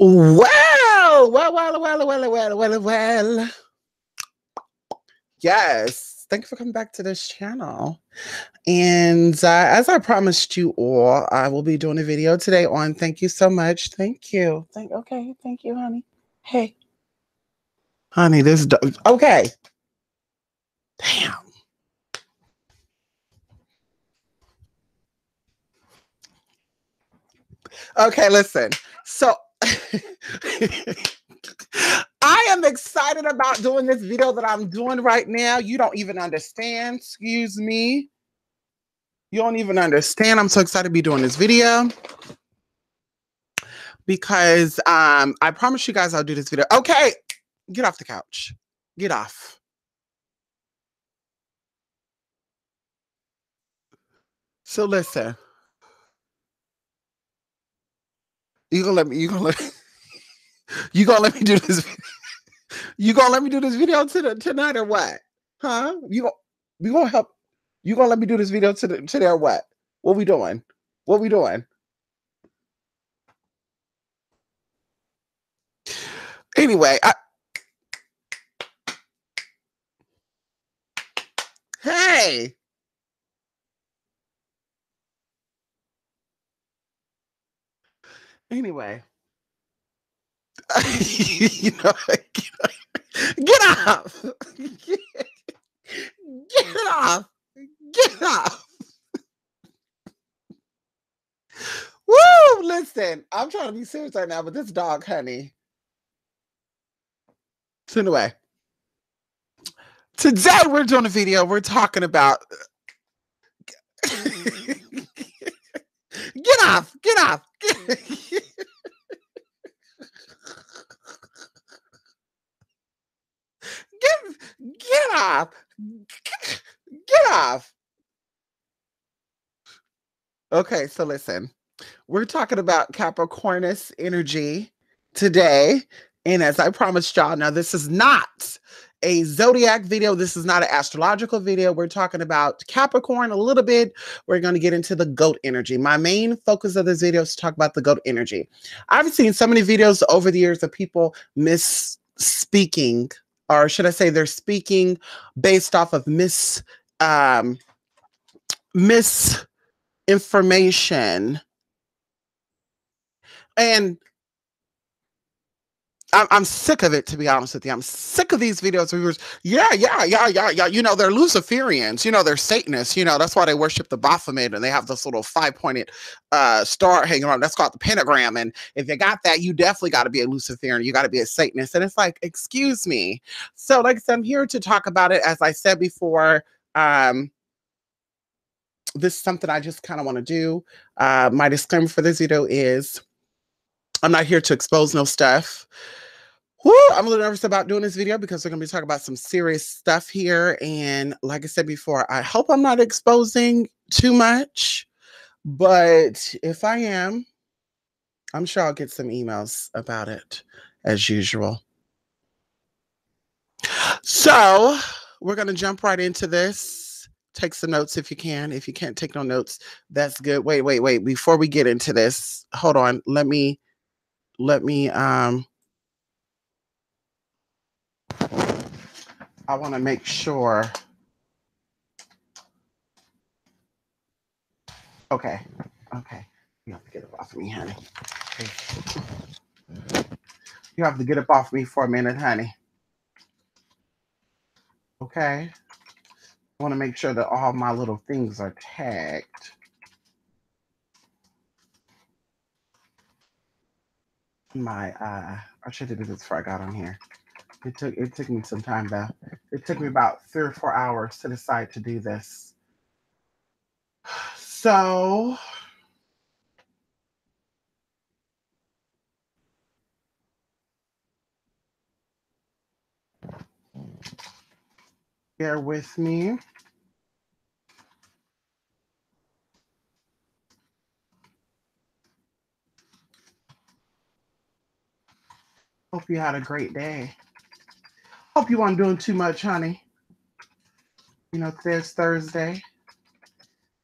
Well. Yes. Thank you for coming back to this channel. And as I promised you all, I will be doing a video today on thank you so much. Thank you. Okay. Thank you, honey. Hey. Honey, okay. Damn. Okay, listen. So I am excited about doing this video that I'm doing right now. You don't even understand. Excuse me. You don't even understand. I'm so excited to be doing this video because I promise you guys I'll do this video. Okay, get off the couch. Get off. So listen. You gonna let me do this? You gonna let me do this video tonight or what? Huh? You gonna help? You gonna let me do this video today or what? What we doing? What we doing? Anyway, hey. Anyway. You know, get off. Get off. Get off. Woo! Listen, I'm trying to be serious right now, but this dog, honey. So anyway, today we're doing a video. We're talking about get off. Get off. Get off. Get off. Okay, so listen. We're talking about Capricornus energy today. And as I promised y'all, now this is not a zodiac video. This is not an astrological video. We're talking about Capricorn a little bit. We're going to get into the goat energy. My main focus of this video is to talk about the goat energy. I've seen so many videos over the years of people misspeaking, or should I say they're speaking based off of misinformation. And I'm sick of it, to be honest with you. I'm sick of these videos. Viewers, yeah. You know, they're Luciferians. You know, they're Satanists. You know, that's why they worship the Baphomet and they have this little 5-pointed star hanging around. That's called the pentagram. And if you got that, you definitely got to be a Luciferian. You got to be a Satanist. And it's like, excuse me. So, like I said, I'm here to talk about it. As I said before, this is something I just kind of want to do. My disclaimer for this video is I'm not here to expose no stuff. Woo, I'm a little nervous about doing this video because we're going to be talking about some serious stuff here. And like I said before, I hope I'm not exposing too much. But if I am, I'm sure I'll get some emails about it as usual. So we're going to jump right into this. Take some notes if you can. If you can't take no notes, that's good. Wait. Before we get into this, hold on. Let me I want to make sure. Okay. You have to get up off of me, honey. Okay. You have to get up off me for a minute, honey. Okay. I want to make sure that all my little things are tagged. I should have did this before I got on here. It took me some time though. It took me about 3 or 4 hours to decide to do this. So bear with me. Hope you had a great day. Hope you weren't doing too much, honey. You know, today's Thursday.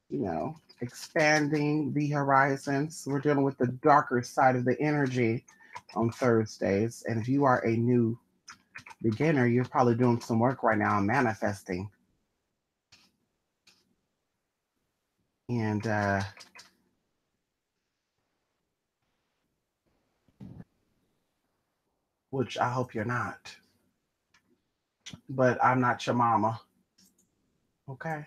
You know, expanding the horizons. We're dealing with the darker side of the energy on Thursdays. And if you are a new beginner, you're probably doing some work right now on manifesting. And which I hope you're not. But I'm not your mama. Okay.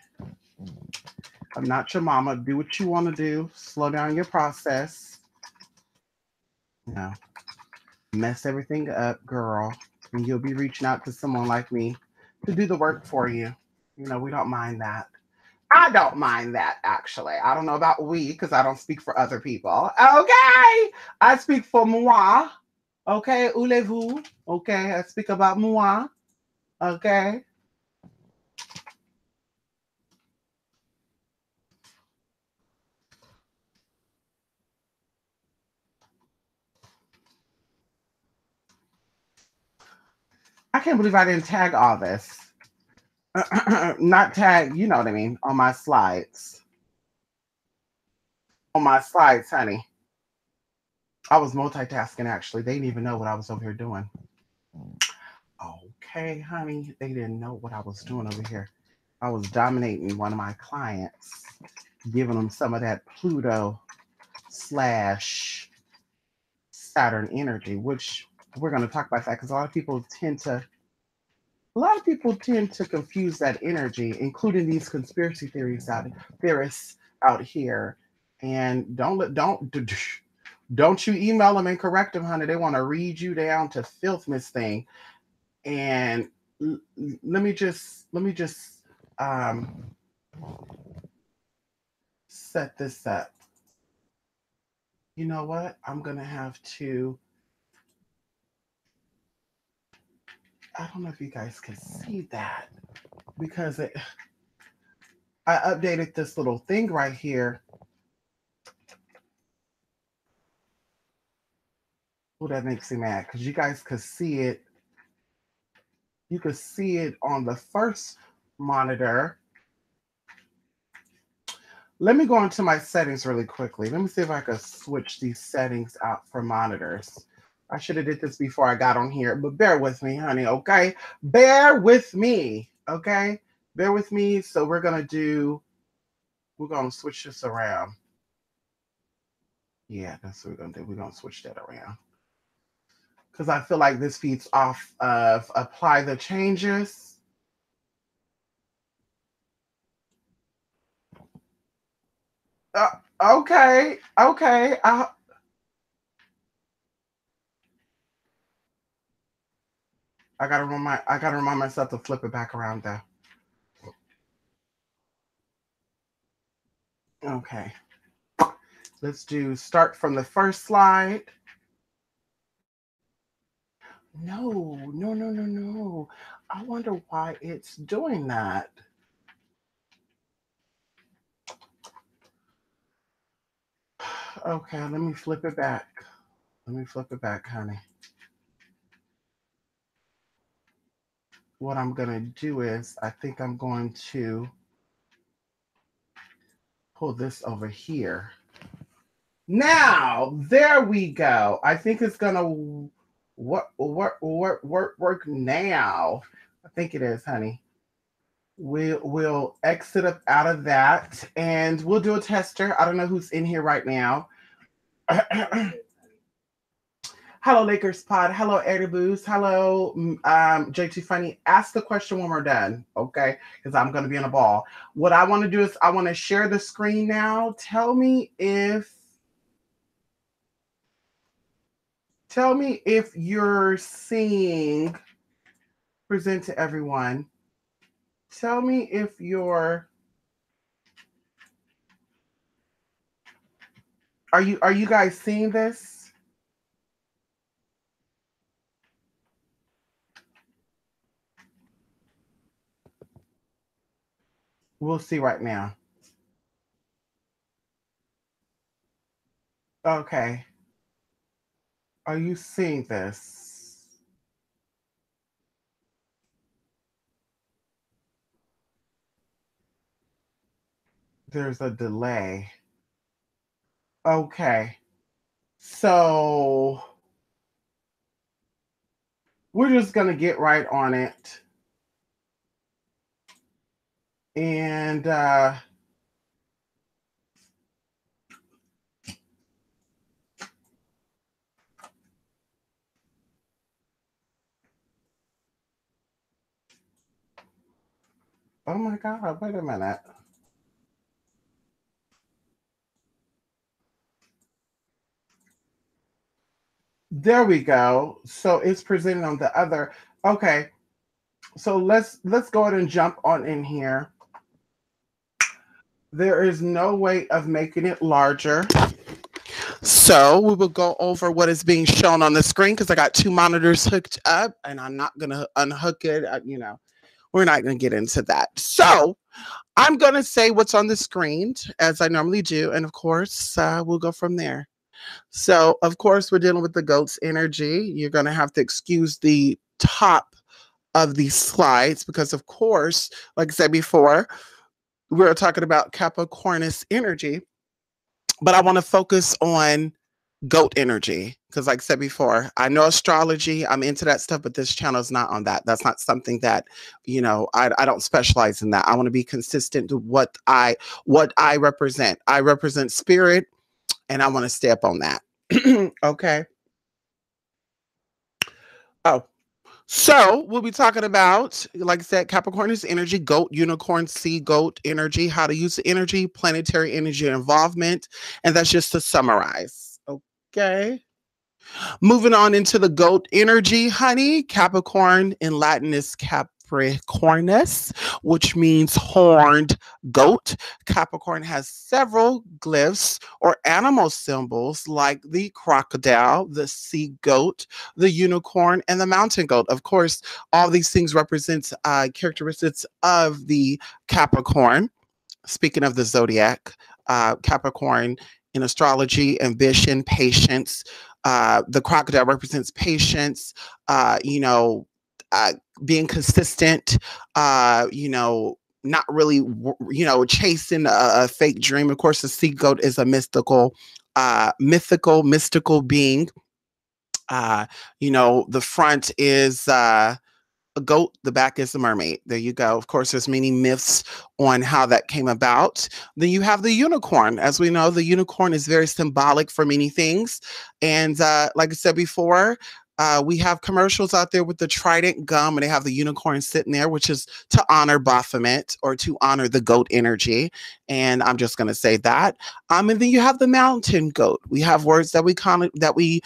I'm not your mama. Do what you want to do. Slow down your process. You know, mess everything up, girl. And you'll be reaching out to someone like me to do the work for you. You know, we don't mind that. I don't mind that, actually. I don't know about we because I don't speak for other people. Okay. I speak for moi. Okay. Voulez-vous? Okay. I speak about moi. Okay. I can't believe I didn't tag all this. Not tag, you know what I mean, on my slides. On my slides, honey. I was multitasking actually. They didn't even know what I was over here doing. Okay, honey. They didn't know what I was doing over here. I was dominating one of my clients, giving them some of that Pluto slash Saturn energy, which we're going to talk about that because a lot of people tend to confuse that energy, including these conspiracy theorists out here. And don't you email them and correct them, honey. They want to read you down to filth, Miss Thing. And let me just um, set this up. You know what? I'm gonna have to. I don't know if you guys can see that because I updated this little thing right here. Oh, that makes me mad because you guys could see it. You could see it on the first monitor. Let me go into my settings really quickly. Let me see if I could switch these settings out for monitors. I should have did this before I got on here, but bear with me, honey, okay? Bear with me, okay? Bear with me. So we're gonna switch this around. Yeah, that's what we're gonna do. We're gonna switch that around. Because I feel like this feeds off of apply the changes. Uh, okay, okay. I gotta remind myself to flip it back around though. Okay. Let's do start from the first slide. No, no, no, no, no. I wonder why it's doing that. Okay, let me flip it back. Let me flip it back, honey. What I'm going to do is, I think I'm going to pull this over here. Now, there we go. I think it's going to work now. I think it is, honey. We'll exit up out of that and we'll do a tester. I don't know who's in here right now. Hello, Lakers Pod. Hello, Ediboos. Hello, JT Funny. Ask the question when we're done, okay? Because I'm going to be in a ball. What I want to do is I want to share the screen now. Tell me if you're seeing present to everyone. Tell me if you're are you guys seeing this? We'll see right now. Okay. Are you seeing this? There's a delay. Okay. So we're just going to get right on it. And oh my God, wait a minute. There we go. So it's presented on the other. Okay. So let's go ahead and jump on in here. There is no way of making it larger. So we will go over what is being shown on the screen because I got two monitors hooked up and I'm not going to unhook it. We're not going to get into that. So I'm going to say what's on the screen as I normally do. And of course, we'll go from there. So, of course, we're dealing with the goat's energy. You're going to have to excuse the top of these slides because, of course, like I said before, we're talking about Capricornus energy, but I want to focus on goat energy because, like I said before, I know astrology. I'm into that stuff, but this channel is not on that. That's not something that, I don't specialize in that. I want to be consistent to what I represent. I represent spirit, and I want to stay up on that. Okay. Oh, so we'll be talking about, like I said, Capricornus energy, goat, unicorn, sea goat energy, how to use the energy, planetary energy involvement. And that's just to summarize. Okay. Moving on into the goat energy, honey. Capricorn in Latin is Capricornus, which means horned goat. Capricorn has several glyphs or animal symbols like the crocodile, the sea goat, the unicorn, and the mountain goat. Of course, all these things represent characteristics of the Capricorn. Speaking of the zodiac, Capricorn in astrology, ambition, patience. The crocodile represents patience, being consistent, not really, chasing a fake dream. Of course, the sea goat is a mystical being. The front is a goat, the back is a mermaid. There you go. Of course, there's many myths on how that came about. Then you have the unicorn. As we know, the unicorn is very symbolic for many things. And like I said before, we have commercials out there with the Trident gum, and they have the unicorn sitting there, which is to honor Baphomet or to honor the goat energy. And I'm just going to say that. And then you have the mountain goat. We have words that we constantly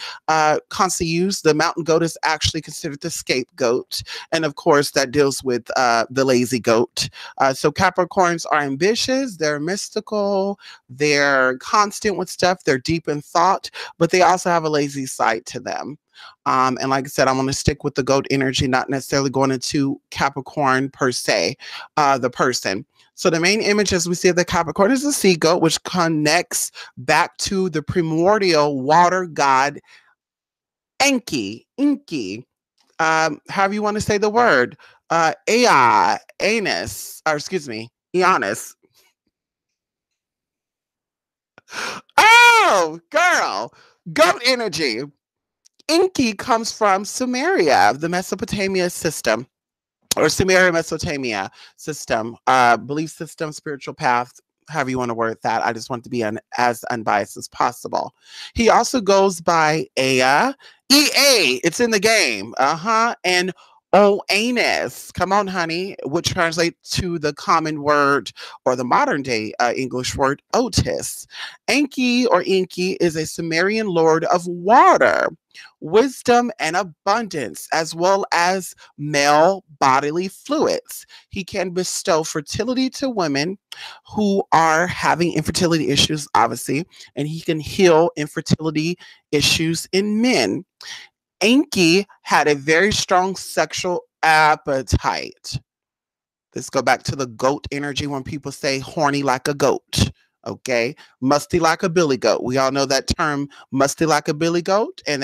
use. The mountain goat is actually considered the scapegoat, and of course, that deals with the lazy goat. So Capricorns are ambitious. They're mystical. They're constant with stuff. They're deep in thought, but they also have a lazy side to them. And like I said, I want to stick with the goat energy, not necessarily going into Capricorn per se, the person. So the main image as we see of the Capricorn is the sea goat, which connects back to the primordial water god Enki. However you want to say the word. Anus, or excuse me, Eanus. Oh, girl, goat energy. Enki comes from Sumeria, the Mesopotamia system, or Sumeria Mesopotamia system, belief system, spiritual path, however you want to word that. I just want to be as unbiased as possible. He also goes by Ea. EA, it's in the game. And Oanus, come on, honey, which translates to the common word or the modern day English word Otis. Enki is a Sumerian lord of water, wisdom, and abundance, as well as male bodily fluids. He can bestow fertility to women who are having infertility issues, obviously, and he can heal infertility issues in men. Enki had a very strong sexual appetite. Let's go back to the goat energy when people say horny like a goat. Okay, musty like a billy goat. We all know that term, musty like a billy goat, and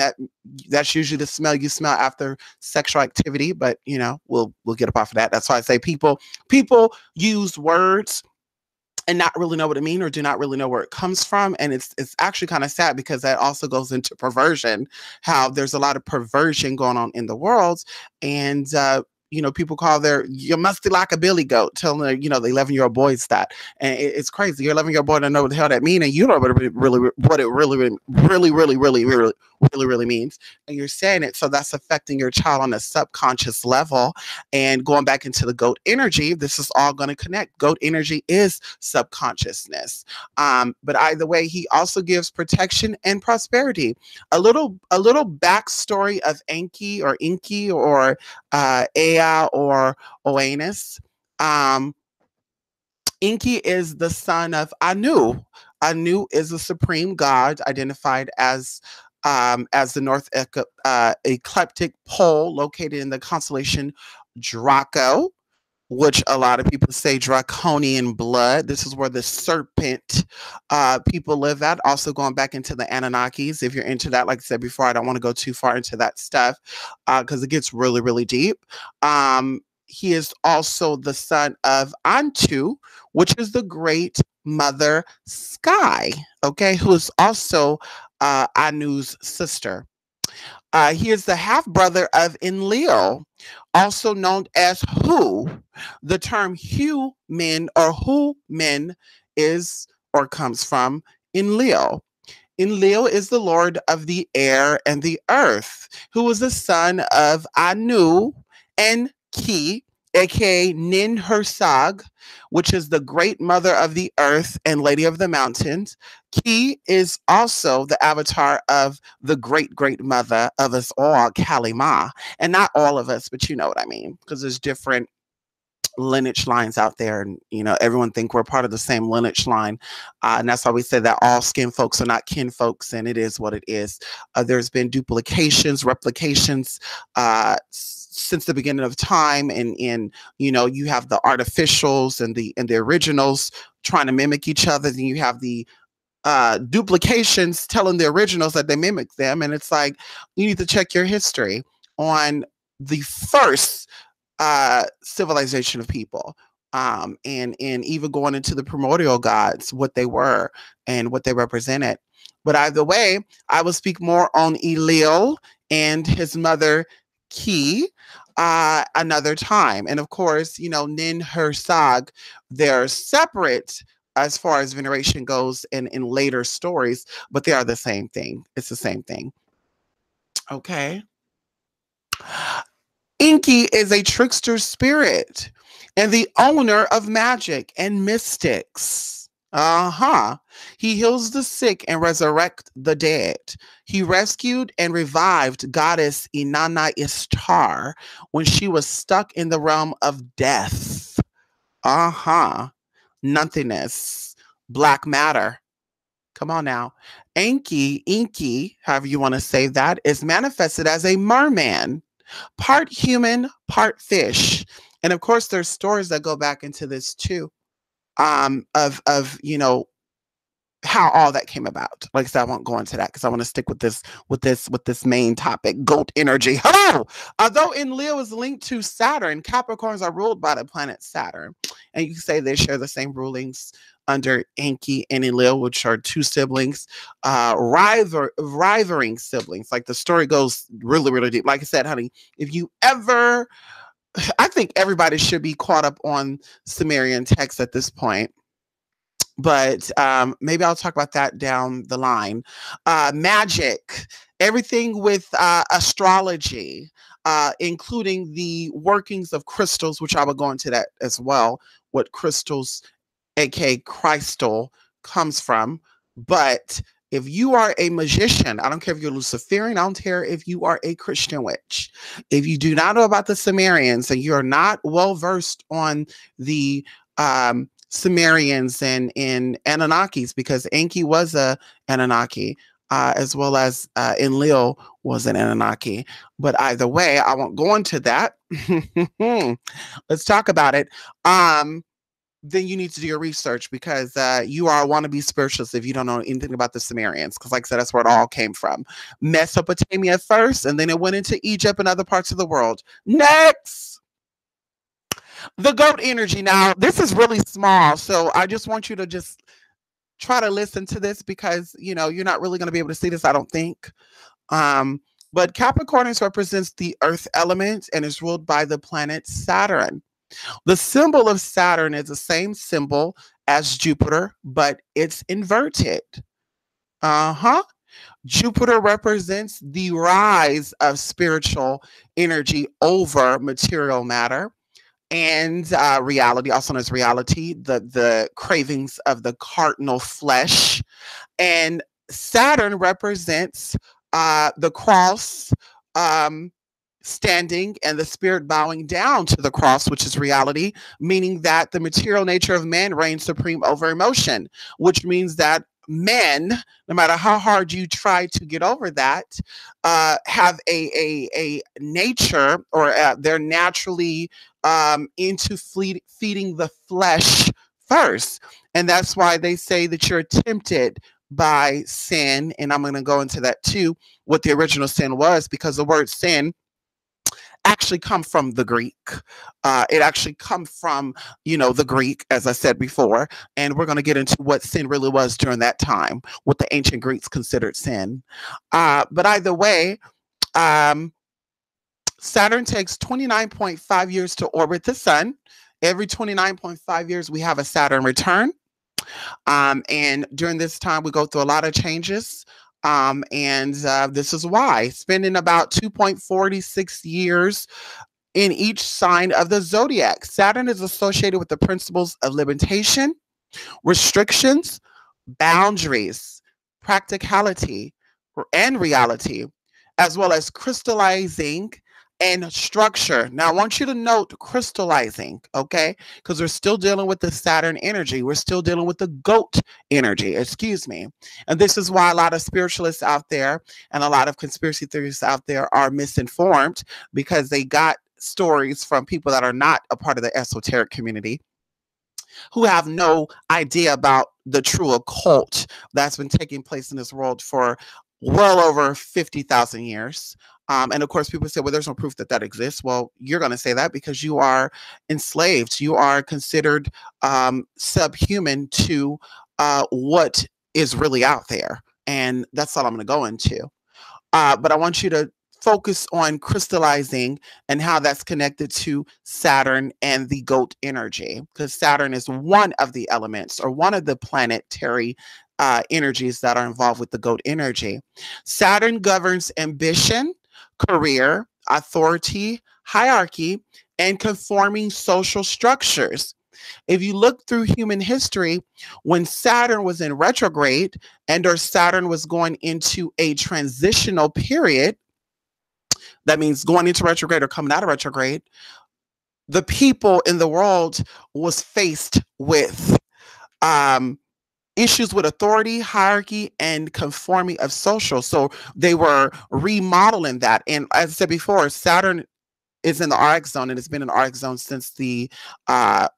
that's usually the smell you smell after sexual activity. But we'll get up off of that. That's why I say people use words and not really know what it means or do not really know where it comes from. And it's actually kind of sad because that also goes into perversion, how there's a lot of perversion going on in the world. And people call you must be like a billy goat, telling their, the 11-year-old boys that. And it's crazy. Your 11-year-old boy don't know what the hell that means, and you don't know what it really means. And you're saying it, so that's affecting your child on a subconscious level. And going back into the goat energy, this is all going to connect. Goat energy is subconsciousness. But either way, he also gives protection and prosperity. A little backstory of Enki or Ea or Oannes. Enki is the son of Anu. Anu is a supreme god identified as the North Ecliptic Pole, located in the constellation Draco, which a lot of people say draconian blood. This is where the serpent people live at. Also going back into the Anunnakis. If you're into that, like I said before, I don't want to go too far into that stuff because it gets really, really deep. He is also the son of Antu, which is the great mother sky, okay, who is also Anu's sister. He is the half brother of Enlil, also known as Hu. The term human or human is or comes from Enlil. Enlil is the lord of the air and the earth, who was the son of Anu and Ki, aka Ninhursag, which is the great mother of the earth and lady of the mountains. Ki is also the avatar of the great mother of us all, Kalima. And not all of us, but you know what I mean, because there's different lineage lines out there, and everyone think we're part of the same lineage line, and that's why we say that all skin folks are not kin folks, and it is what it is. There's been duplications, replications since the beginning of time, and you have the artificials and the originals trying to mimic each other. Then you have the duplications telling the originals that they mimic them, and it's like you need to check your history on the first civilization of people, and even going into the primordial gods, what they were and what they represented. But either way, I will speak more on Enlil and his mother Ki another time. And of course, Ninhursag, they're separate as far as veneration goes in later stories, but they are the same thing. It's the same thing. Okay. Enki is a trickster spirit and the owner of magic and mystics. He heals the sick and resurrects the dead. He rescued and revived goddess Inanna Ishtar when she was stuck in the realm of death. Nothingness. Black matter. Come on now. Enki, however you want to say that, is manifested as a merman. Part human, part fish. And of course, there's stories that go back into this too, of how all that came about. Like I said, I won't go into that because I want to stick with this main topic, goat energy. Hello! Although Enlil is linked to Saturn, Capricorns are ruled by the planet Saturn. And you can say they share the same rulings under Enki and Enlil, which are two siblings, rivaling siblings. Like the story goes really, really deep. Like I said, honey, if you ever, I think everybody should be caught up on Sumerian texts at this point. But maybe I'll talk about that down the line. Magic, everything with astrology, including the workings of crystals, which I will go into that as well, what crystals, aka crystal, comes from. But if you are a magician, I don't care if you're Luciferian, I don't care if you are a Christian witch. If you do not know about the Sumerians and you're not well versed on the Sumerians and Anunnakis, because Enki was a Anunnaki, as well as Enlil was an Anunnaki. But either way, I won't go into that. Let's talk about it. Then you need to do your research, because you are a wannabe spiritualist if you don't know anything about the Sumerians. Because like I said, that's where it all came from. Mesopotamia first, and then it went into Egypt and other parts of the world. Next! The goat energy. Now, this is really small, so I just want you to just try to listen to this because, you're not really going to be able to see this, I don't think. Um, but Capricornus represents the earth element and is ruled by the planet Saturn. The symbol of Saturn is the same symbol as Jupiter, but it's inverted. Uh-huh. Jupiter represents the rise of spiritual energy over material matter and reality, also known as reality, the cravings of the cardinal flesh. And Saturn represents the cross, standing, and the spirit bowing down to the cross, which is reality, meaning that the material nature of man reigns supreme over emotion, which means that men, no matter how hard you try to get over that, have a nature, or they're naturally into feeding the flesh first. And that's why they say that you're tempted by sin. And I'm going to go into that too, what the original sin was, because the word sin actually come from the Greek. It actually come from, the Greek, as I said before, and we're going to get into what sin really was during that time, what the ancient Greeks considered sin. But either way, Saturn takes 29.5 years to orbit the sun. Every 29.5 years, we have a Saturn return. And during this time, we go through a lot of changes. And this is why, spending about 2.46 years in each sign of the zodiac. Saturn is associated with the principles of limitation, restrictions, boundaries, practicality, and reality, as well as crystallizing and structure. Now, I want you to note crystallizing, okay? Because we're still dealing with the Saturn energy. We're still dealing with the goat energy, excuse me. And this is why a lot of spiritualists out there and a lot of conspiracy theorists out there are misinformed, because they got stories from people that are not a part of the esoteric community, who have no idea about the true occult that's been taking place in this world for well over 50,000 years. And of course, people say, well, there's no proof that exists. Well, you're going to say that because you are enslaved. You are considered subhuman to what is really out there. And that's all I'm going to go into. But I want you to focus on crystallizing and how that's connected to Saturn and the goat energy, because Saturn is one of the elements, or one of the planetary energies that are involved with the goat energy. Saturn governs ambition, career, authority, hierarchy, and conforming social structures. If you look through human history, when Saturn was in retrograde or Saturn was going into a transitional period, that means going into retrograde or coming out of retrograde, the people in the world was faced with issues with authority, hierarchy, and conforming of social. So they were remodeling that. And as I said before, Saturn is in the RX zone, and it's been in the RX zone since the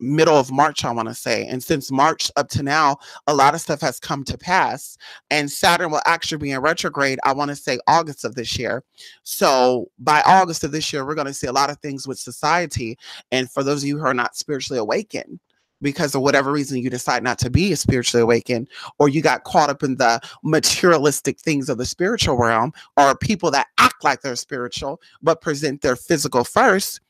middle of March, I want to say. And since March up to now, a lot of stuff has come to pass. And Saturn will actually be in retrograde, I want to say August of this year. So by August of this year, we're going to see a lot of things with society. And for those of you who are not spiritually awakened, because of whatever reason you decide not to be spiritually awakened, or you got caught up in the materialistic things of the spiritual realm, or people that act like they're spiritual but present their physical first,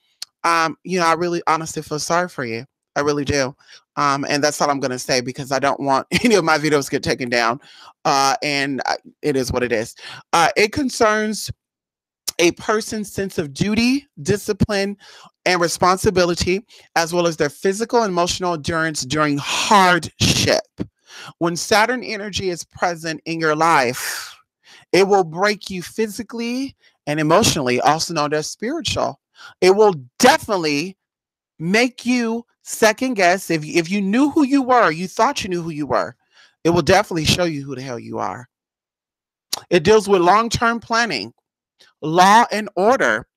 I really honestly feel sorry for you. I really do. And that's all I'm going to say, because I don't want any of my videos get taken down. And it is what it is. It concerns a person's sense of duty, discipline, and responsibility, as well as their physical and emotional endurance during hardship. When Saturn energy is present in your life, it will break you physically and emotionally, also known as spiritual. It will definitely make you second guess. If you knew who you were, you thought you knew who you were, it will definitely show you who the hell you are. It deals with long-term planning, law and order,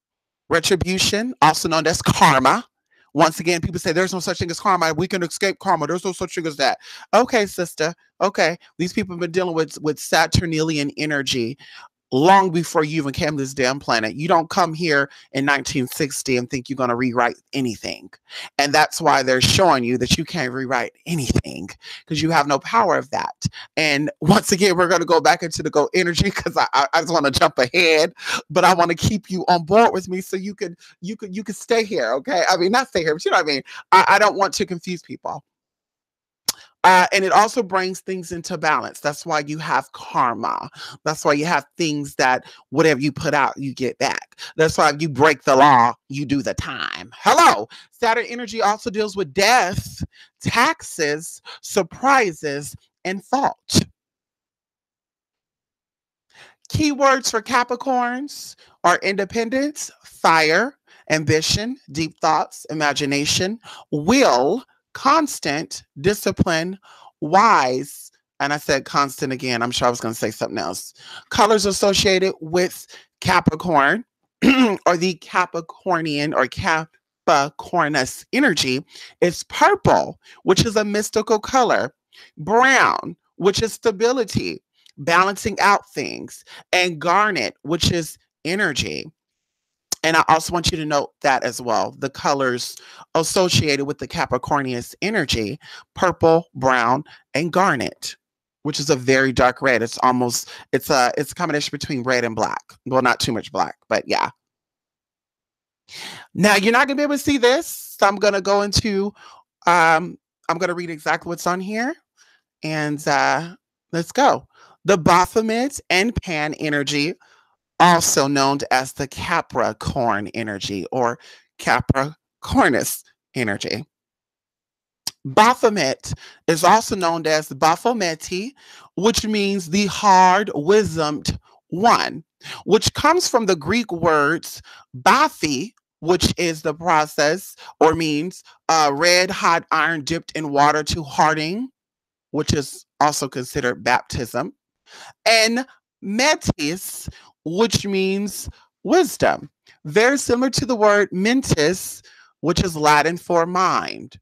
retribution, also known as karma. Once again, people say there's no such thing as karma. We can escape karma. There's no such thing as that. Okay, sister. Okay. These people have been dealing with Saturnalian energy long before you even came to this damn planet. You don't come here in 1960 and think you're going to rewrite anything. And that's why they're showing you that you can't rewrite anything because you have no power of that. And once again, we're going to go back into the go energy because I just want to jump ahead, but I want to keep you on board with me so you could stay here. Okay. I mean, not stay here, but you know what I mean? I don't want to confuse people. And it also brings things into balance. That's why you have karma. That's why you have things that whatever you put out, you get back. That's why if you break the law, you do the time. Hello. Saturn energy also deals with death, taxes, surprises, and fault. Keywords for Capricorns are independence, fire, ambition, deep thoughts, imagination, will, constant, discipline, wise, and I said constant again. I'm sure I was going to say something else. Colors associated with Capricorn or the Capricornian or Capricornus energy is purple, which is a mystical color, brown, which is stability, balancing out things, and garnet, which is energy. And I also want you to note that as well. The colors associated with the Capricornius energy, purple, brown, and garnet, which is a very dark red. It's a combination between red and black. Well, not too much black, but yeah. Now you're not gonna be able to see this. So I'm gonna go into I'm gonna read exactly what's on here. And let's go. The Baphomet and Pan energy, also known as the Capricorn energy or Capricornus energy. Baphomet is also known as Baphometi, which means the hard wisdomed one, which comes from the Greek words Baphi, which is the process or means red hot iron dipped in water to hardening, which is also considered baptism, and metis, which means wisdom. Very similar to the word mentis, which is Latin for mind.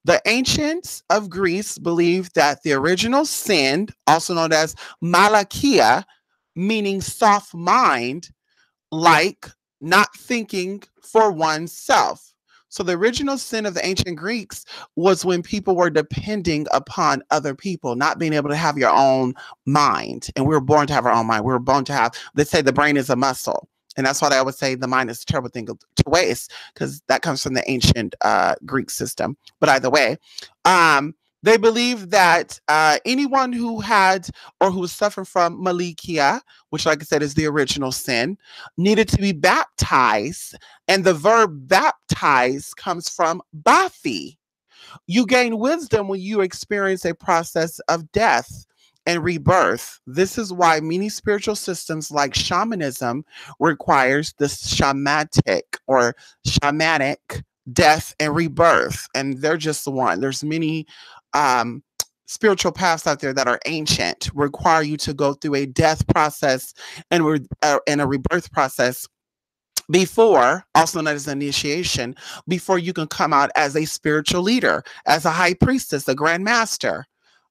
The ancients of Greece believed that the original sin, also known as malakia, meaning soft mind, like not thinking for oneself. So the original sin of the ancient Greeks was when people were depending upon other people, not being able to have your own mind. And we were born to have our own mind. We were born to have, they say the brain is a muscle. And that's why I would say the mind is a terrible thing to waste, because that comes from the ancient Greek system. But either way, they believe that anyone who had or who was suffering from malikia, which, like I said, is the original sin, needed to be baptized. And the verb baptize comes from baphi. You gain wisdom when you experience a process of death and rebirth. This is why many spiritual systems like shamanism requires the shamanic death and rebirth. And they're just the one. There's many spiritual paths out there that are ancient, require you to go through a death process and a rebirth process before, also known as initiation, before you can come out as a spiritual leader, as a high priestess, a grand master.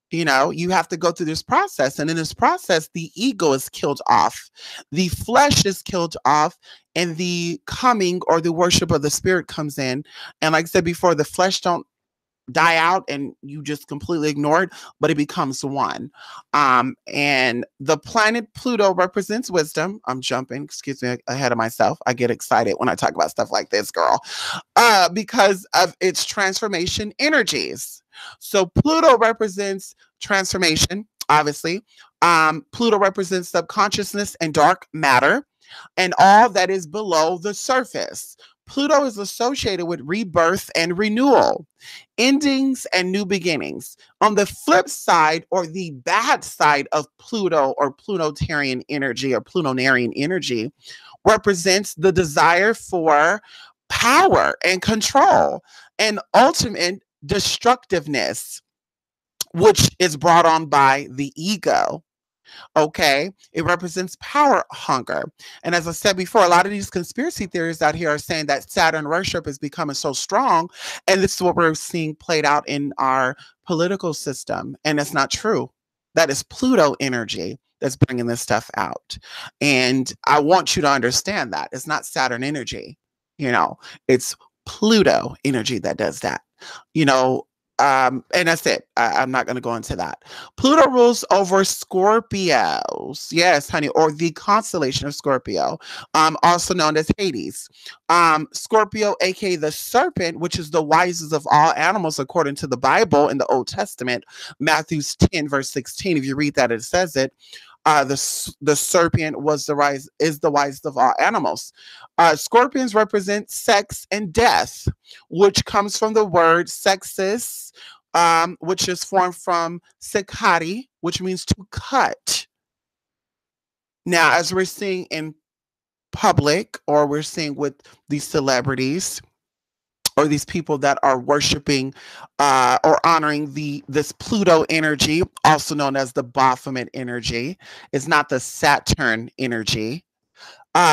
You know, you have to go through this process. And in this process, the ego is killed off. The flesh is killed off. And the coming or the worship of the spirit comes in. And like I said before, the flesh don't die out and you just completely ignore it, but it becomes one. And the planet Pluto represents wisdom. I'm jumping, excuse me, ahead of myself. I get excited when I talk about stuff like this, girl, because of its transformation energies. So Pluto represents transformation, obviously. Pluto represents subconsciousness and dark matter and all that is below the surface. Pluto is associated with rebirth and renewal, endings and new beginnings. On the flip side, or the bad side of Pluto or Plutonian energy or Plutonarian energy, represents the desire for power and control and ultimate destructiveness, which is brought on by the ego. Okay, it represents power hunger. And as I said before, a lot of these conspiracy theories out here are saying that Saturn worship is becoming so strong. And this is what we're seeing played out in our political system. And it's not true. That is Pluto energy. that's bringing this stuff out. And I want you to understand that it's not Saturn energy, it's Pluto energy that does that, and that's it. I'm not going to go into that. Pluto rules over Scorpios. Yes, honey, or the constellation of Scorpio, also known as Hades. Scorpio, aka the serpent, which is the wisest of all animals, according to the Bible in the Old Testament, Matthew 10, verse 16. If you read that, it says it. The serpent is the wisest of all animals. Scorpions represent sex and death, which comes from the word sexus, which is formed from secati, which means to cut. Now, as we're seeing in public, or we're seeing with these celebrities, or these people that are worshiping or honoring this Pluto energy, also known as the Baphomet energy. It's not the Saturn energy.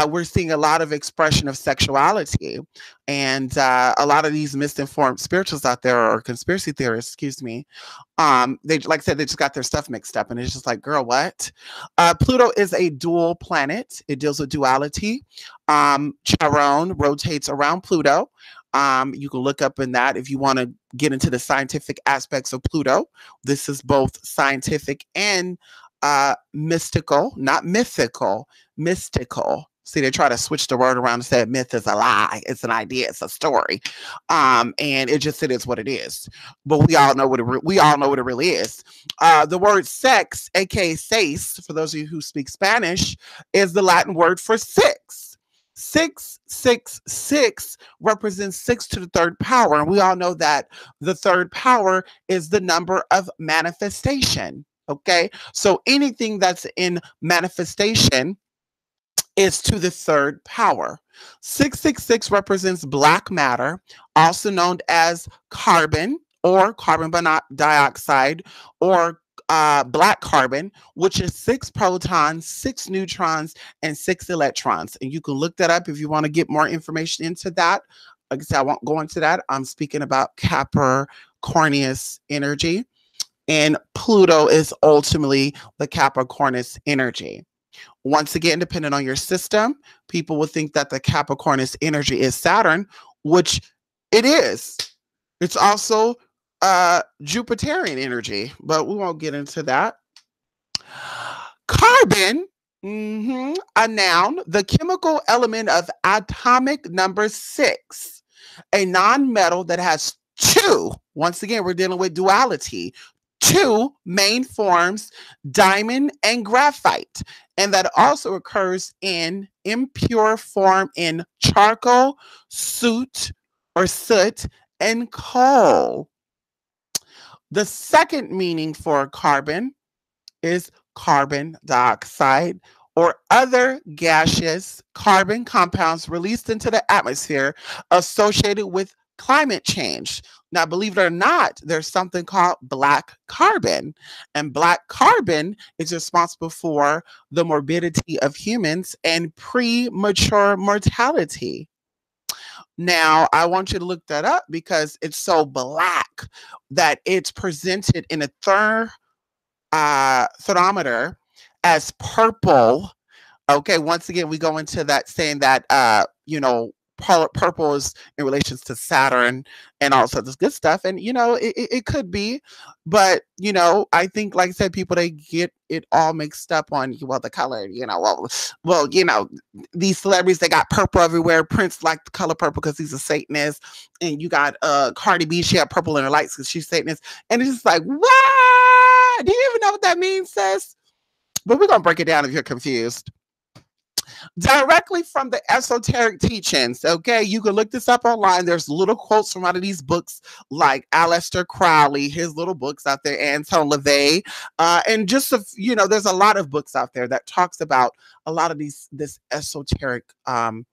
We're seeing a lot of expression of sexuality, and a lot of these misinformed spirituals out there, or conspiracy theorists, excuse me, they, like I said, they just got their stuff mixed up, and it's just like, girl, what? Pluto is a dual planet. It deals with duality. Charon rotates around Pluto. You can look up in that if you want to get into the scientific aspects of Pluto. This is both scientific and mystical, not mythical, mystical. See, they try to switch the word around and say myth is a lie. It's an idea. It's a story. And it is what it is. But we all know what it really is. The word sex, aka seis, for those of you who speak Spanish, is the Latin word for six. 666 represents 6 to the third power. And we all know that the third power is the number of manifestation. Okay. So anything that's in manifestation is to the third power. 666 represents black matter, also known as carbon or carbon dioxide, or black carbon, which is 6 protons, 6 neutrons, and 6 electrons. And you can look that up if you want to get more information into that. Like I said, I won't go into that. I'm speaking about Capricornus energy, and Pluto is ultimately the Capricornus energy. Once again, depending on your system, people will think that the Capricornus energy is Saturn, which it is. It's also Jupiterian energy, but we won't get into that. Carbon, a noun, the chemical element of atomic number 6, a non-metal that has 2. Once again, we're dealing with duality. 2 main forms, diamond and graphite, and that also occurs in impure form in charcoal, soot, and coal. The second meaning for carbon is carbon dioxide or other gaseous carbon compounds released into the atmosphere associated with climate change. Now, believe it or not, there's something called black carbon, and black carbon is responsible for the morbidity of humans and premature mortality. Now, I want you to look that up because it's so black that it's presented in a thermometer as purple. Okay, once again, we go into that saying that, purple is in relations to Saturn and also this good stuff. And, it could be, but, I think, like I said, people, they get it all mixed up on, the color, these celebrities, they got purple everywhere. Prince liked the color purple because he's a Satanist. And you got Cardi B, she had purple in her lights because she's Satanist. And it's just like, what? Do you even know what that means, sis? But we're going to break it down if you're confused. Directly from the esoteric teachings, okay? You can look this up online. There's little quotes from out of these books, like Aleister Crowley, his little books out there, Anton LaVey, and just, there's a lot of books out there that talks about a lot of this esoteric, and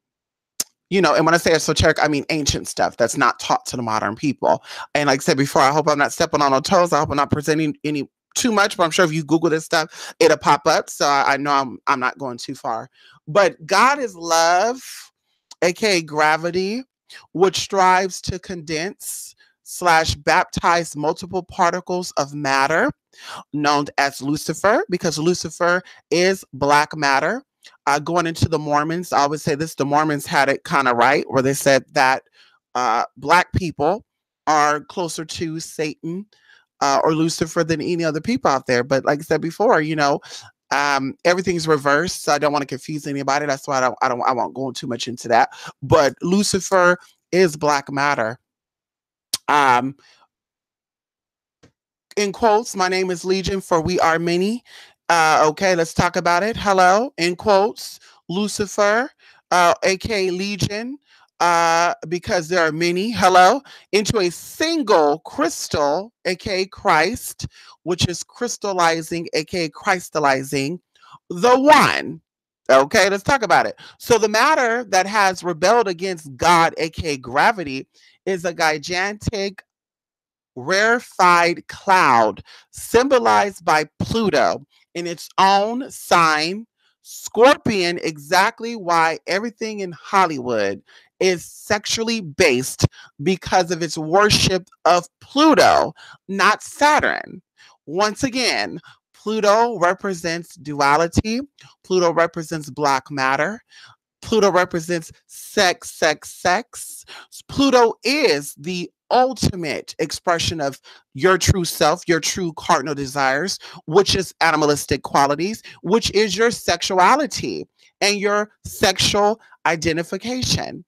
when I say esoteric, I mean ancient stuff that's not taught to the modern people. And like I said before, I hope I'm not stepping on toes. I hope I'm not presenting any too much, but I'm sure if you Google this stuff, it'll pop up. So I know I'm not going too far. But God is love, aka gravity, which strives to condense, / baptized multiple particles of matter known as Lucifer, because Lucifer is black matter. Going into the Mormons, I would say this, the Mormons had it kind of right, where they said that black people are closer to Satan or Lucifer than any other people out there. But like I said before, everything's reversed, so I don't want to confuse anybody. That's why I won't go too much into that. But Lucifer is black matter. In quotes, my name is Legion, for we are many. Okay, let's talk about it. Hello, in quotes, Lucifer, aka Legion, because there are many. Hello, into a single crystal, aka Christ, which is crystallizing, aka Christalizing, the one. Okay, let's talk about it. So the matter that has rebelled against God, aka gravity, is a gigantic rarefied cloud symbolized by Pluto in its own sign, Scorpion, exactly why everything in Hollywood is sexually based, because of its worship of Pluto, not Saturn. Once again, Pluto represents duality. Pluto represents black matter. Pluto represents sex, sex, sex. Pluto is the ultimate expression of your true self, your true cardinal desires, which is animalistic qualities, which is your sexuality and your sexual identification.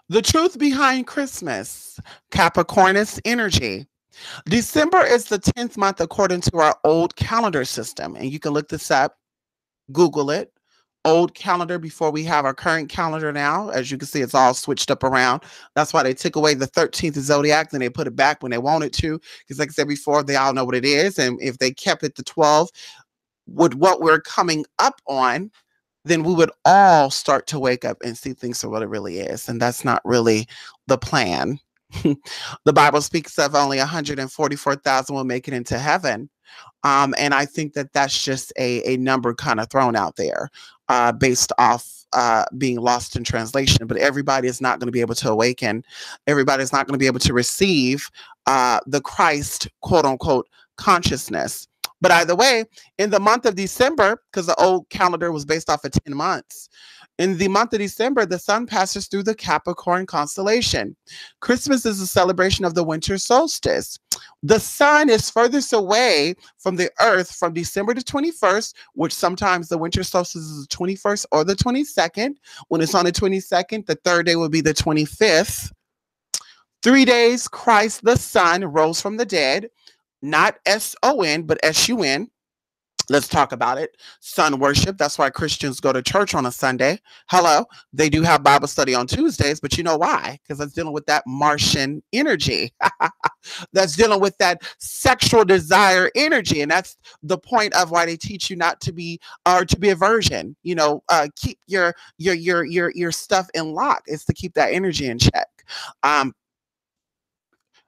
The truth behind Christmas, Capricornus energy. December is the 10th month according to our old calendar system. And you can look this up, Google it. Old calendar before we have our current calendar now. As you can see, it's all switched up around. That's why they took away the 13th zodiac, then they put it back when they wanted to. Because like I said before, they all know what it is. And if they kept it to 12 with what we're coming up on, then we would all start to wake up and see things for what it really is. And that's not really the plan. The Bible speaks of only 144,000 will make it into heaven. And I think that that's just a number kind of thrown out there based off being lost in translation. But everybody is not going to be able to awaken. Everybody is not going to be able to receive the Christ, quote unquote, consciousness. But either way, in the month of December, because the old calendar was based off of 10 months, in the month of December, the sun passes through the Capricorn constellation. Christmas is a celebration of the winter solstice. The sun is furthest away from the earth from December the 21st, which sometimes the winter solstice is the 21st or the 22nd. When it's on the 22nd, the third day will be the 25th. 3 days, Christ the Son rose from the dead, not S-O-N, but S-U-N. Let's talk about it. Sun worship. That's why Christians go to church on a Sunday. Hello. They do have Bible study on Tuesdays, but you know why? Because that's dealing with that Martian energy. That's dealing with that sexual desire energy. And that's the point of why they teach you not to be, or to be a virgin. Keep your stuff in lock. It's to keep that energy in check.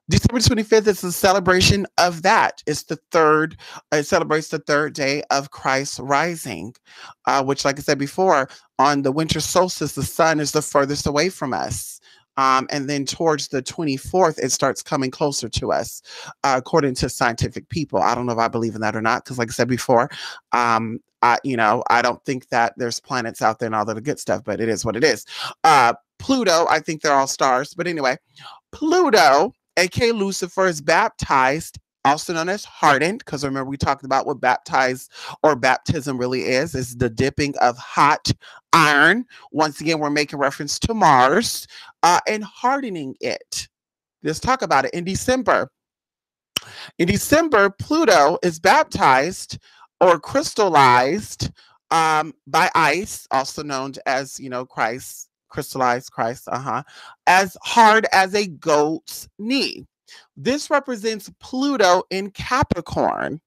December 25th is a celebration of that. It's the third, it celebrates the third day of Christ's rising, which, like I said before, on the winter solstice, the sun is the furthest away from us. And then towards the 24th, it starts coming closer to us, according to scientific people. I don't know if I believe in that or not, because like I said before, I don't think that there's planets out there and all that good stuff, but it is what it is. Pluto, I think they're all stars. But anyway, Pluto, aka Lucifer, is baptized, also known as hardened, because remember we talked about what baptized or baptism really is the dipping of hot iron. Once again, we're making reference to Mars and hardening it. Let's talk about it. In December, Pluto is baptized or crystallized by ice, also known as, Christ. Crystallized Christ, as hard as a goat's knee. This represents Pluto in Capricorn,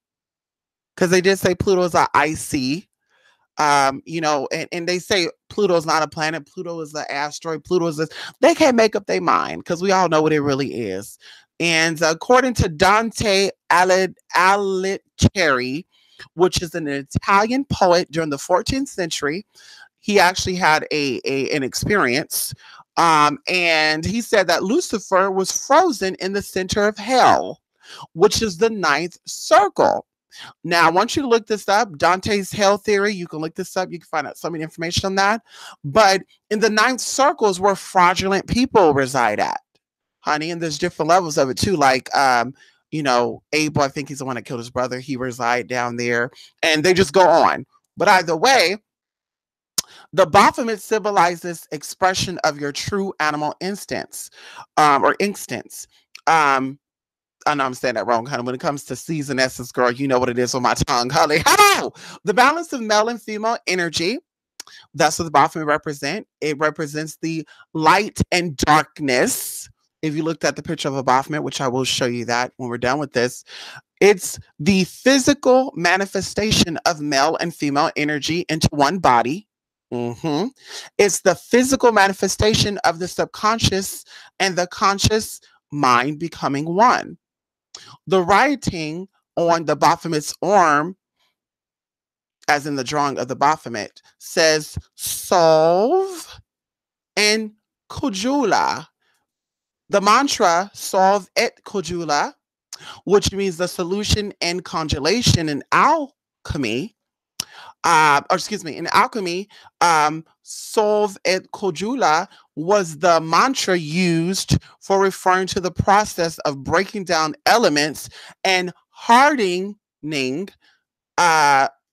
because they did say Pluto is an icy, and they say Pluto is not a planet. Pluto is an asteroid. Pluto is this. They can't make up their mind, because we all know what it really is. And according to Dante Alighieri, which is an Italian poet during the 14th century, he actually had an experience And he said that Lucifer was frozen in the center of hell, which is the ninth circle. Now, I want you to look this up. Dante's hell theory. You can look this up. You can find out so many information on that. But in the ninth circle is where fraudulent people reside at, honey. And there's different levels of it too. Like, Abel, I think he's the one that killed his brother. He reside down there, and they just go on. But either way, the Baphomet symbolizes expression of your true animal instincts, or instincts. I know I'm saying that wrong, honey. When it comes to season essence, girl, you know what it is on my tongue, honey. Hello! The balance of male and female energy. That's what the Baphomet represent. It represents the light and darkness. If you looked at the picture of a Baphomet, which I will show you that when we're done with this, it's the physical manifestation of male and female energy into one body. It's the physical manifestation of the subconscious and the conscious mind becoming one. The writing on the Baphomet's arm, as in the drawing of the Baphomet, says solve and kujula. The mantra solve et kujula, which means the solution and congelation in alchemy. In alchemy, solve et kojula was the mantra used for referring to the process of breaking down elements and hardening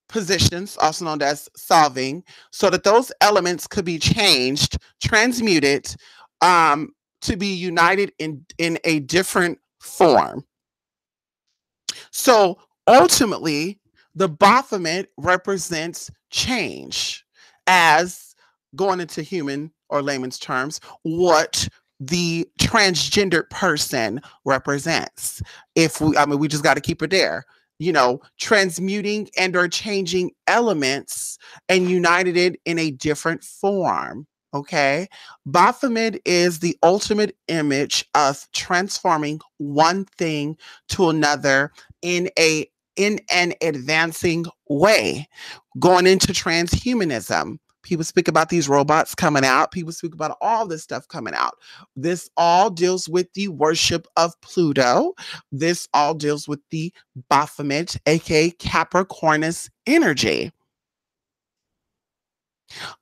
positions, also known as solving, so that those elements could be changed, transmuted, to be united in a different form. So ultimately, the Baphomet represents change, as, going into human or layman's terms, what the transgendered person represents. We just got to keep it there. Transmuting and or changing elements and united it in a different form. Okay. Baphomet is the ultimate image of transforming one thing to another in an advancing way, going into transhumanism. People speak about these robots coming out. People speak about all this stuff coming out. This all deals with the worship of Pluto. This all deals with the Baphomet, aka Capricornus energy.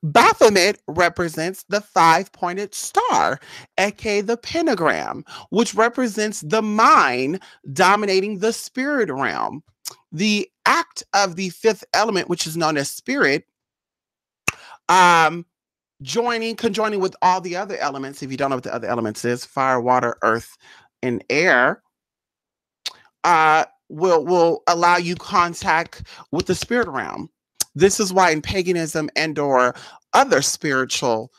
Baphomet represents the five-pointed star, aka the pentagram, which represents the mind dominating the spirit realm. The act of the fifth element, which is known as spirit, conjoining with all the other elements. If you don't know what the other elements is, fire, water, earth, and air, will allow you contact with the spirit realm. This is why in paganism and or other spiritual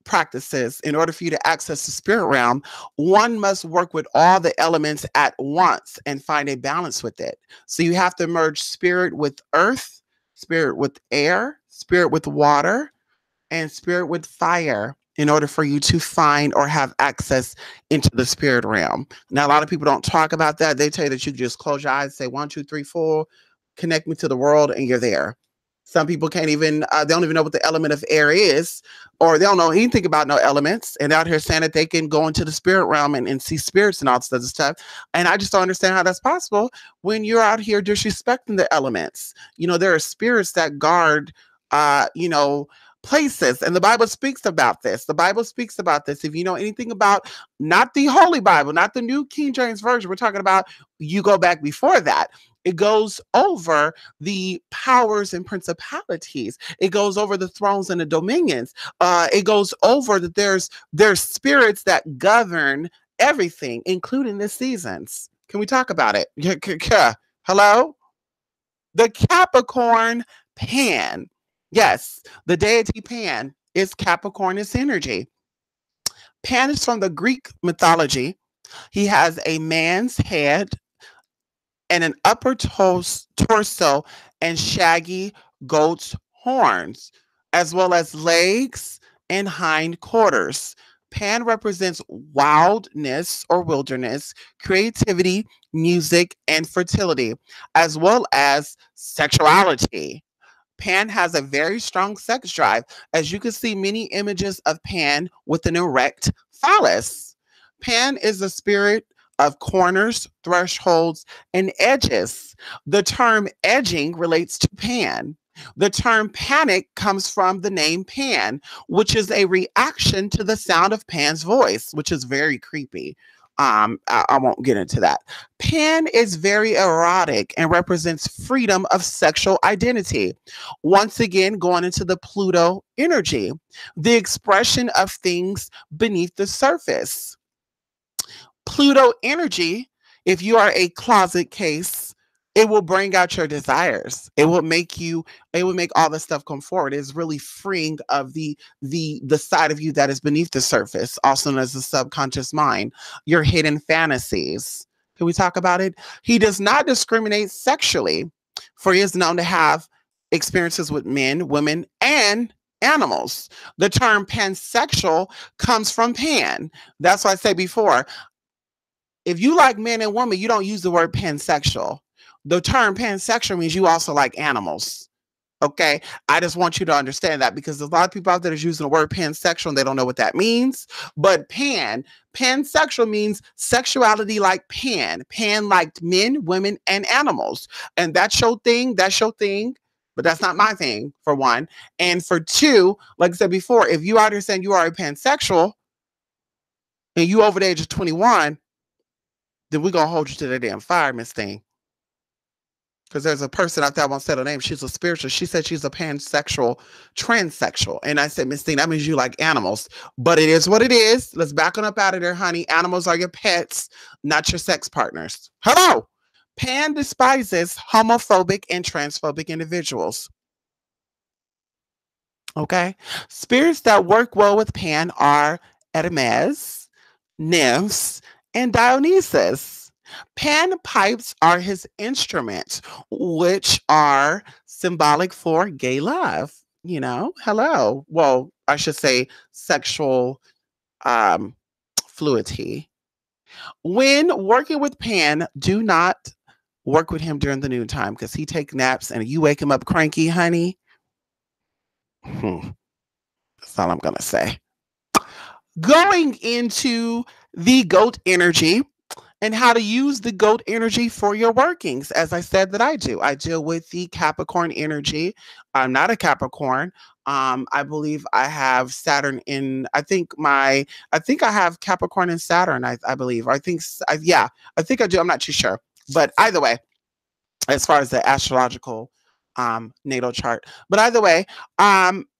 practices, in order for you to access the spirit realm, one must work with all the elements at once and find a balance with it. So you have to merge spirit with earth, spirit with air, spirit with water, and spirit with fire in order for you to find or have access into the spirit realm. Now, a lot of people don't talk about that. They tell you that you can just close your eyes, say 1, 2, 3, 4, connect me to the world, and you're there. Some people can't even, they don't even know what the element of air is, or they don't know anything about no elements, and out here saying that they can go into the spirit realm and see spirits and all this other stuff. And I just don't understand how that's possible when you're out here disrespecting the elements. There are spirits that guard, places, and the Bible speaks about this. The Bible speaks about this. If you know anything about, not the Holy Bible, not the New King James Version, we're talking about, you go back before that. It goes over the powers and principalities. It goes over the thrones and the dominions. It goes over that there's spirits that govern everything, including the seasons. Can we talk about it? Hello? The Capricorn Pan. Yes, the deity Pan is Capricornus energy. Pan is from the Greek mythology. He has a man's head and an upper torso and shaggy goat's horns, as well as legs and hind quarters. Pan represents wildness or wilderness, creativity, music, and fertility, as well as sexuality. Pan has a very strong sex drive. As you can see, many images of Pan with an erect phallus. Pan is the spirit of corners, thresholds, and edges. The term edging relates to Pan. The term panic comes from the name Pan, which is a reaction to the sound of Pan's voice, which is very creepy. I won't get into that. Pan is very erotic and represents freedom of sexual identity. Once again, going into the Pluto energy, the expression of things beneath the surface. Pluto energy, if you are a closet case, it will bring out your desires. It will make all the stuff come forward. It's really freeing of the side of you that is beneath the surface, also known as the subconscious mind, your hidden fantasies. Can we talk about it? He does not discriminate sexually, for he is known to have experiences with men, women, and animals. The term pansexual comes from pan. That's why I say before, if you like men and women, you don't use the word pansexual. The term pansexual means you also like animals. Okay. I just want you to understand that, because there's a lot of people out there that's using the word pansexual and they don't know what that means. But pansexual means sexuality like Pan. Pan liked men, women, and animals. And that's your thing. That's your thing. But that's not my thing, for one. And for two, like I said before, if you out here saying you are a pansexual and you over the age of 21, then we're going to hold you to the damn fire, Miss Thing. Because there's a person out there, I won't say her name, she's a spiritual. She said she's a pansexual, transsexual. And I said, Miss Thing, that means you like animals. But it is what it is. Let's back on up out of there, honey. Animals are your pets, not your sex partners. Hello. Pan despises homophobic and transphobic individuals. Okay. Spirits that work well with Pan are Hermes, nymphs, and Dionysus. Pan pipes are his instruments, which are symbolic for gay love. Hello. Well, I should say sexual fluidity. When working with Pan, do not work with him during the noontime, because he takes naps, and you wake him up cranky, honey. That's all I'm going to say. Going into the goat energy and how to use the goat energy for your workings. As I said that I do. I deal with the Capricorn energy. I'm not a Capricorn. I believe I have Saturn in, I think I have Capricorn and Saturn, I believe. I think I think I do. I'm not too sure. But either way, as far as the astrological natal chart. But either way,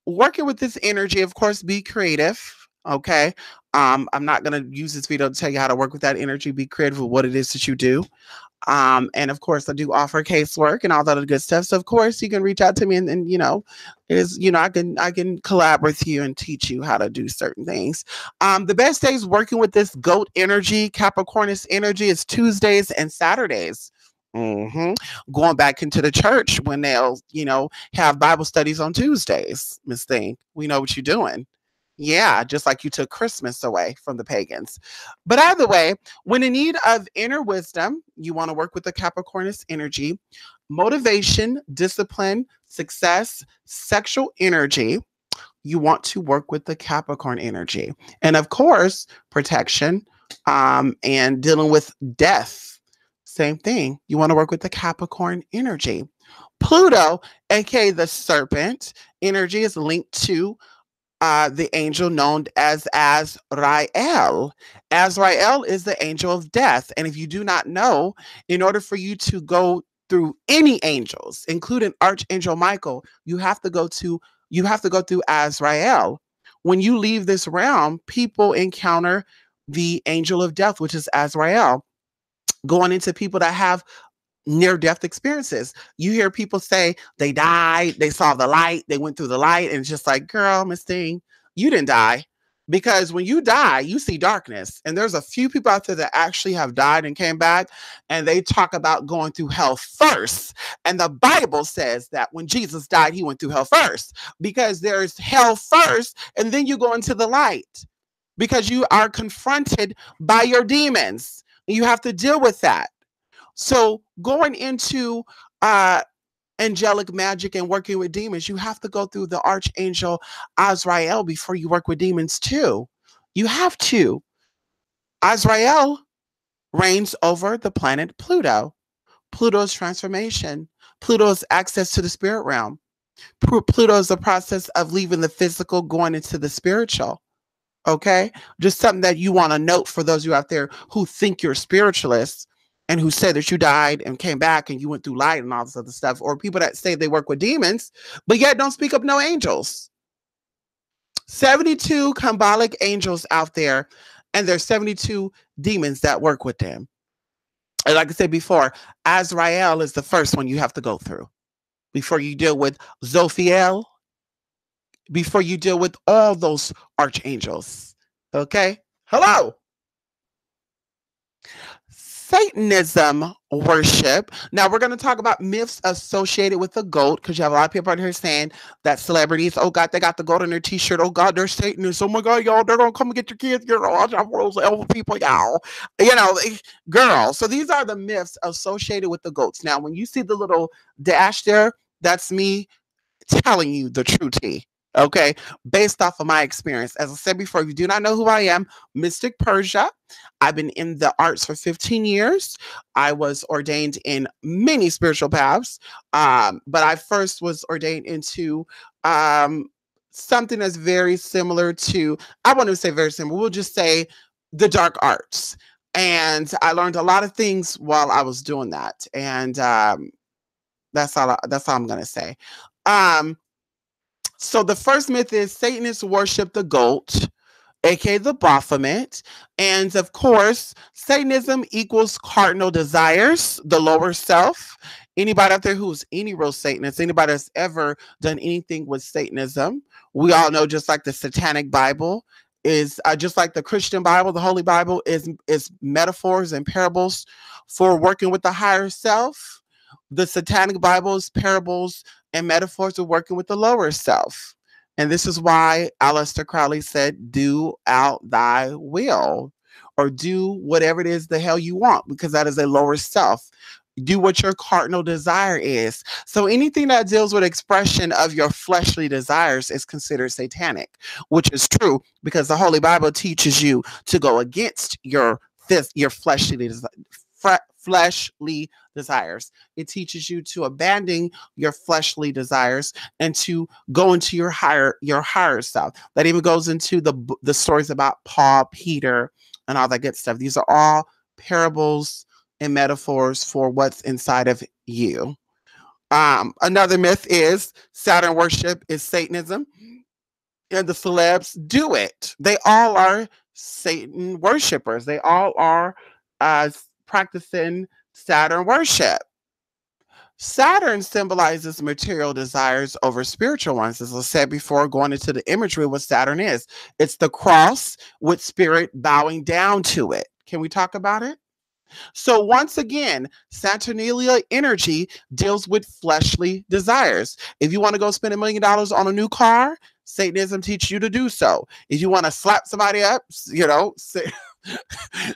working with this energy, of course, be creative. Okay. I'm not going to use this video to tell you how to work with that energy. Be creative with what it is that you do. And of course, I do offer casework and all that other good stuff. So of course, you can reach out to me and I can collaborate with you and teach you how to do certain things. The best days working with this goat energy, Capricornus energy, is Tuesdays and Saturdays. Going back into the church when they'll, have Bible studies on Tuesdays, Miss Thing. We know what you're doing. Yeah, just like you took Christmas away from the pagans. But either way, when in need of inner wisdom, you want to work with the Capricornus energy, motivation, discipline, success, sexual energy, you want to work with the Capricorn energy. And of course, protection and dealing with death. Same thing. You want to work with the Capricorn energy. Pluto, aka the serpent energy, is linked to the angel known as Azrael. Azrael is the angel of death. And if you do not know, in order for you to go through any angels, including Archangel Michael, you have to go through Azrael. When you leave this realm, people encounter the angel of death, which is Azrael. Going into people that have near-death experiences. You hear people say they died, they saw the light, they went through the light, and it's just like, girl, Miss Thing, you didn't die. Because when you die, you see darkness. And there's a few people out there that actually have died and came back, and they talk about going through hell first. And the Bible says that when Jesus died, he went through hell first, because there's hell first, and then you go into the light, because you are confronted by your demons. You have to deal with that. So going into angelic magic and working with demons, you have to go through the archangel Azrael before you work with demons too. You have to. Azrael reigns over the planet Pluto. Pluto's transformation. Pluto's access to the spirit realm. Pluto is the process of leaving the physical, going into the spiritual. Okay? Just something that you want to note for those of you out there who think you're spiritualists and who say that you died and came back and you went through light and all this other stuff, or people that say they work with demons, but yet don't speak of no angels. 72 symbolic angels out there, and there's 72 demons that work with them. And like I said before, Azrael is the first one you have to go through before you deal with Zophiel, before you deal with all those archangels. Okay? Hello. Satanism worship. Now we're going to talk about myths associated with the goat, because you have a lot of people out here saying that celebrities, oh God, they got the goat on their t-shirt. Oh God, they're Satanists. Oh my God, y'all, they're going to come and get your kids. You're all those elf people, y'all. You know, girl. So these are the myths associated with the goats. Now, when you see the little dash there, that's me telling you the true tea. Okay, based off of my experience. As I said before, if you do not know who I am, Mystic Persia. I've been in the arts for 15 years. I was ordained in many spiritual paths, but I first was ordained into something that's very similar to, I want to say very similar, we'll just say the dark arts. And I learned a lot of things while I was doing that. And that's all I'm going to say. So the first myth is Satanists worship the goat, aka the Baphomet. And of course, Satanism equals cardinal desires, the lower self. Anybody out there who's any real Satanist, anybody that's ever done anything with Satanism, we all know, just like the Satanic Bible is, just like the Christian Bible, the Holy Bible is metaphors and parables for working with the higher self. The Satanic Bible is parables and metaphors of working with the lower self. And this is why Aleister Crowley said, do out thy will, or do whatever it is the hell you want, because that is a lower self. Do what your cardinal desire is. So anything that deals with expression of your fleshly desires is considered satanic, which is true, because the Holy Bible teaches you to go against your fleshly desires. It teaches you to abandon your fleshly desires and to go into your higher self. That even goes into the stories about Paul, Peter, and all that good stuff. These are all parables and metaphors for what's inside of you. Another myth is Saturn worship is Satanism, and the celebs do it. They all are Satan worshipers. They all are practicing Saturn worship. Saturn symbolizes material desires over spiritual ones. As I said before, going into the imagery of what Saturn is, it's the cross with spirit bowing down to it. Can we talk about it? So once again, Saturnalia energy deals with fleshly desires. If you want to go spend $1 million on a new car, Satanism teaches you to do so. If you want to slap somebody up, you know,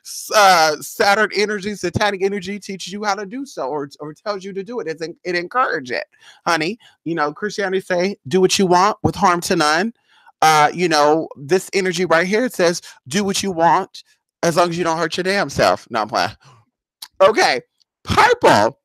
Saturn energy, satanic energy teaches you how to do so, or tells you to do it. It encourages it, honey. You know, Christianity say, do what you want with harm to none. You know, this energy right here, it says, do what you want as long as you don't hurt your damn self. No, I'm playing. Okay, purple.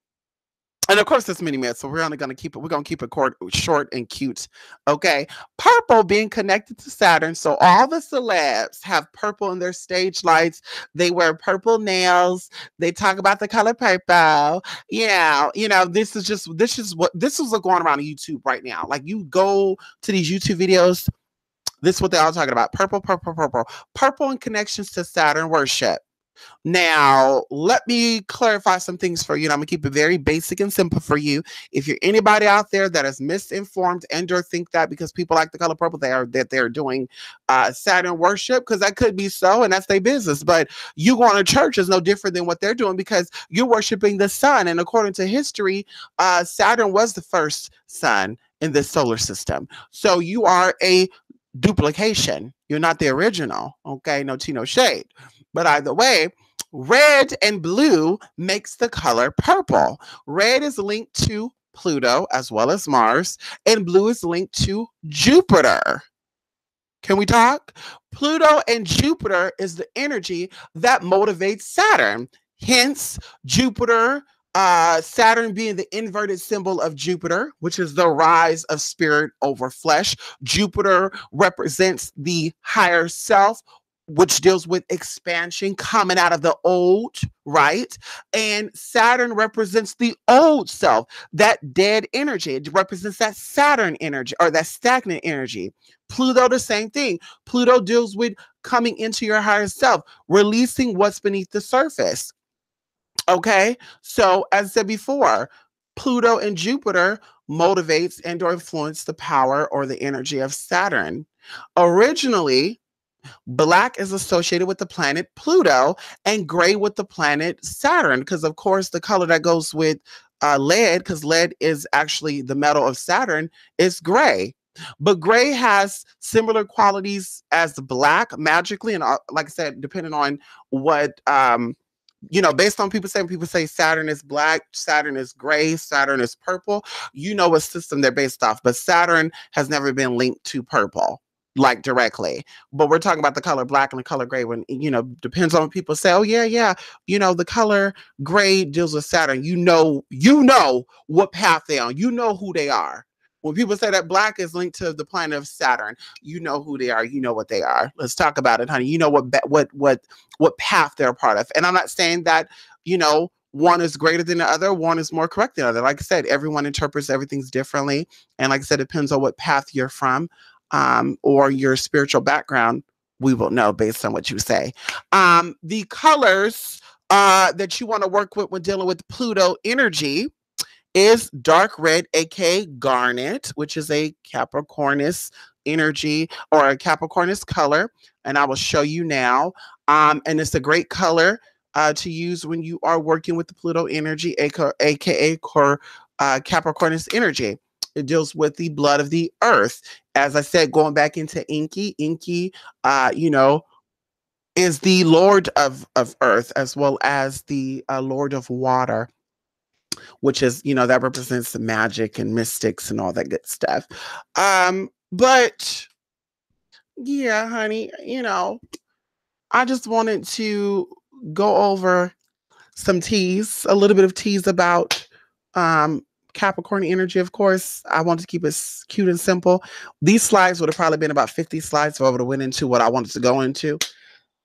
And of course, there's many myths, so we're only going to keep it short and cute. Okay, purple being connected to Saturn. So all the celebs have purple in their stage lights. They wear purple nails. They talk about the color purple. Yeah, you know, this is what's going around on YouTube right now. Like, you go to these YouTube videos, this is what they're all talking about. Purple, purple, purple. Purple in connections to Saturn worship. Now, let me clarify some things for you. And I'm going to keep it very basic and simple for you. If you're anybody out there that is misinformed and or think that because people like the color purple, they're doing Saturn worship, because that could be so, and that's their business. But you going to church is no different than what they're doing, because you're worshiping the sun. And according to history, Saturn was the first sun in the solar system. So you are a duplication. You're not the original. Okay, no tea, no shade. But either way, red and blue makes the color purple. Red is linked to Pluto, as well as Mars, and blue is linked to Jupiter. Can we talk? Pluto and Jupiter is the energy that motivates Saturn. Hence, Jupiter, Saturn being the inverted symbol of Jupiter, which is the rise of spirit over flesh. Jupiter represents the higher self, which deals with expansion coming out of the old, right? And Saturn represents the old self, that dead energy. It represents that Saturn energy or that stagnant energy. Pluto, the same thing. Pluto deals with coming into your higher self, releasing what's beneath the surface. Okay, so as I said before, Pluto and Jupiter motivates and or influence the power or the energy of Saturn. Originally, black is associated with the planet Pluto and gray with the planet Saturn, because of course the color that goes with lead, because lead is actually the metal of Saturn, is gray. But gray has similar qualities as black magically, and like I said, depending on what based on people say Saturn is black, Saturn is gray, Saturn is purple. You know what system they're based off, but Saturn has never been linked to purple, like directly. But we're talking about the color black and the color gray when, depends on what people say. Oh, yeah. The color gray deals with Saturn. You know what path they're on. You know who they are. When people say that black is linked to the planet of Saturn, you know who they are. You know what they are. Let's talk about it, honey. You know what path they're a part of. And I'm not saying that, one is greater than the other, one is more correct than the other. Like I said, everyone interprets everything differently. And like I said, it depends on what path you're from, or your spiritual background. We will know based on what you say. The colors that you want to work with when dealing with Pluto energy is dark red, aka garnet, which is a Capricornus energy or a Capricornus color. And I will show you now. And it's a great color to use when you are working with the Pluto energy, aka Capricornus energy. It deals with the blood of the earth. As I said, going back into Enki, is the Lord of earth as well as the Lord of water, which is, that represents the magic and mystics and all that good stuff. But yeah, honey, I just wanted to go over a little bit of teas about Capricorn energy. Of course, I want to keep it cute and simple. These slides would have probably been about 50 slides if I would have went into what I wanted to go into.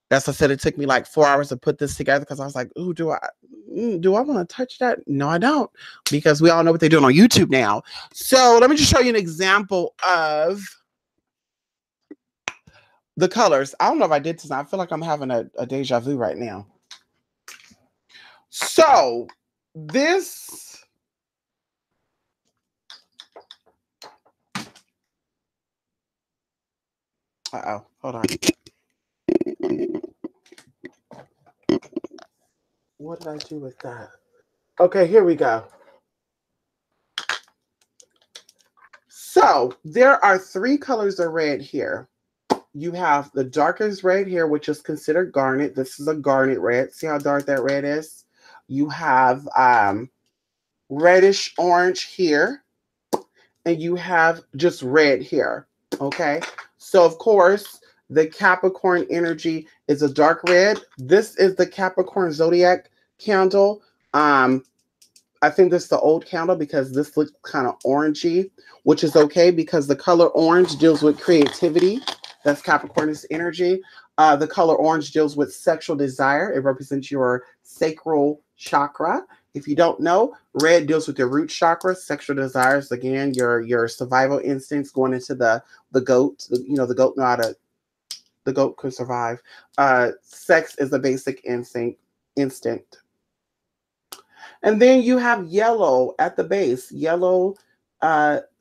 That's what I said. It took me like 4 hours to put this together because I was like, ooh, do I want to touch that? No, I don't, because we all know what they're doing on YouTube now. So let me just show you an example of the colors. I don't know if I did this. I feel like I'm having a deja vu right now. So this hold on. What did I do with that? Okay, here we go. So there are 3 colors of red here. You have the darkest red here, which is considered garnet. This is a garnet red. See how dark that red is? You have reddish orange here, and you have just red here. Okay, so of course the Capricorn energy is a dark red. This is the Capricorn zodiac candle. I think this is the old candle because this looks kind of orangey, which is okay because the color orange deals with creativity. That's Capricornus energy. The color orange deals with sexual desire. It represents your sacral chakra. If you don't know, red deals with your root chakra. Sexual desires, again, your survival instincts going into the goat. The goat know how to. The goat could survive. Sex is a basic instinct. And then you have yellow at the base. Yellow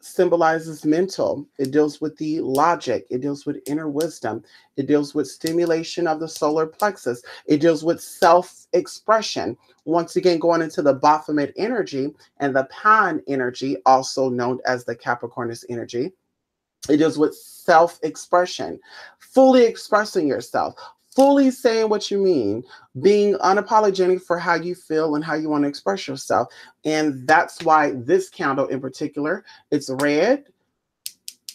symbolizes mental. It deals with the logic. It deals with inner wisdom. It deals with stimulation of the solar plexus. It deals with self-expression. Once again, going into the Baphomet energy and the Pan energy, also known as the Capricornus energy. It deals with self-expression, fully expressing yourself, fully saying what you mean, being unapologetic for how you feel and how you want to express yourself. And that's why this candle in particular, it's red,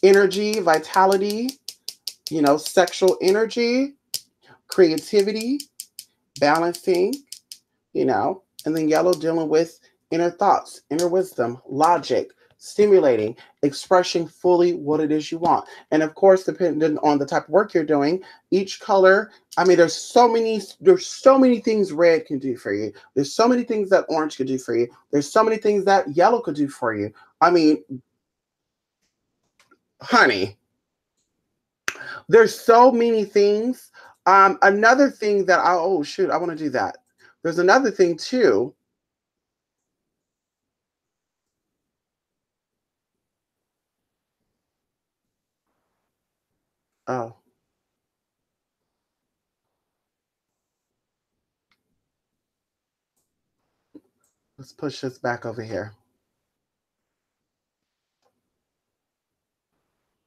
energy, vitality, sexual energy, creativity, balancing, and then yellow dealing with inner thoughts, inner wisdom, logic, stimulating, expressing fully what it is you want. And of course, depending on the type of work you're doing, each color, I mean, there's so many things red can do for you. There's so many things that orange could do for you. There's so many things that yellow could do for you. I mean, honey, there's so many things. Another thing that oh shoot, I want to do that. There's another thing too. Oh, let's push this back over here.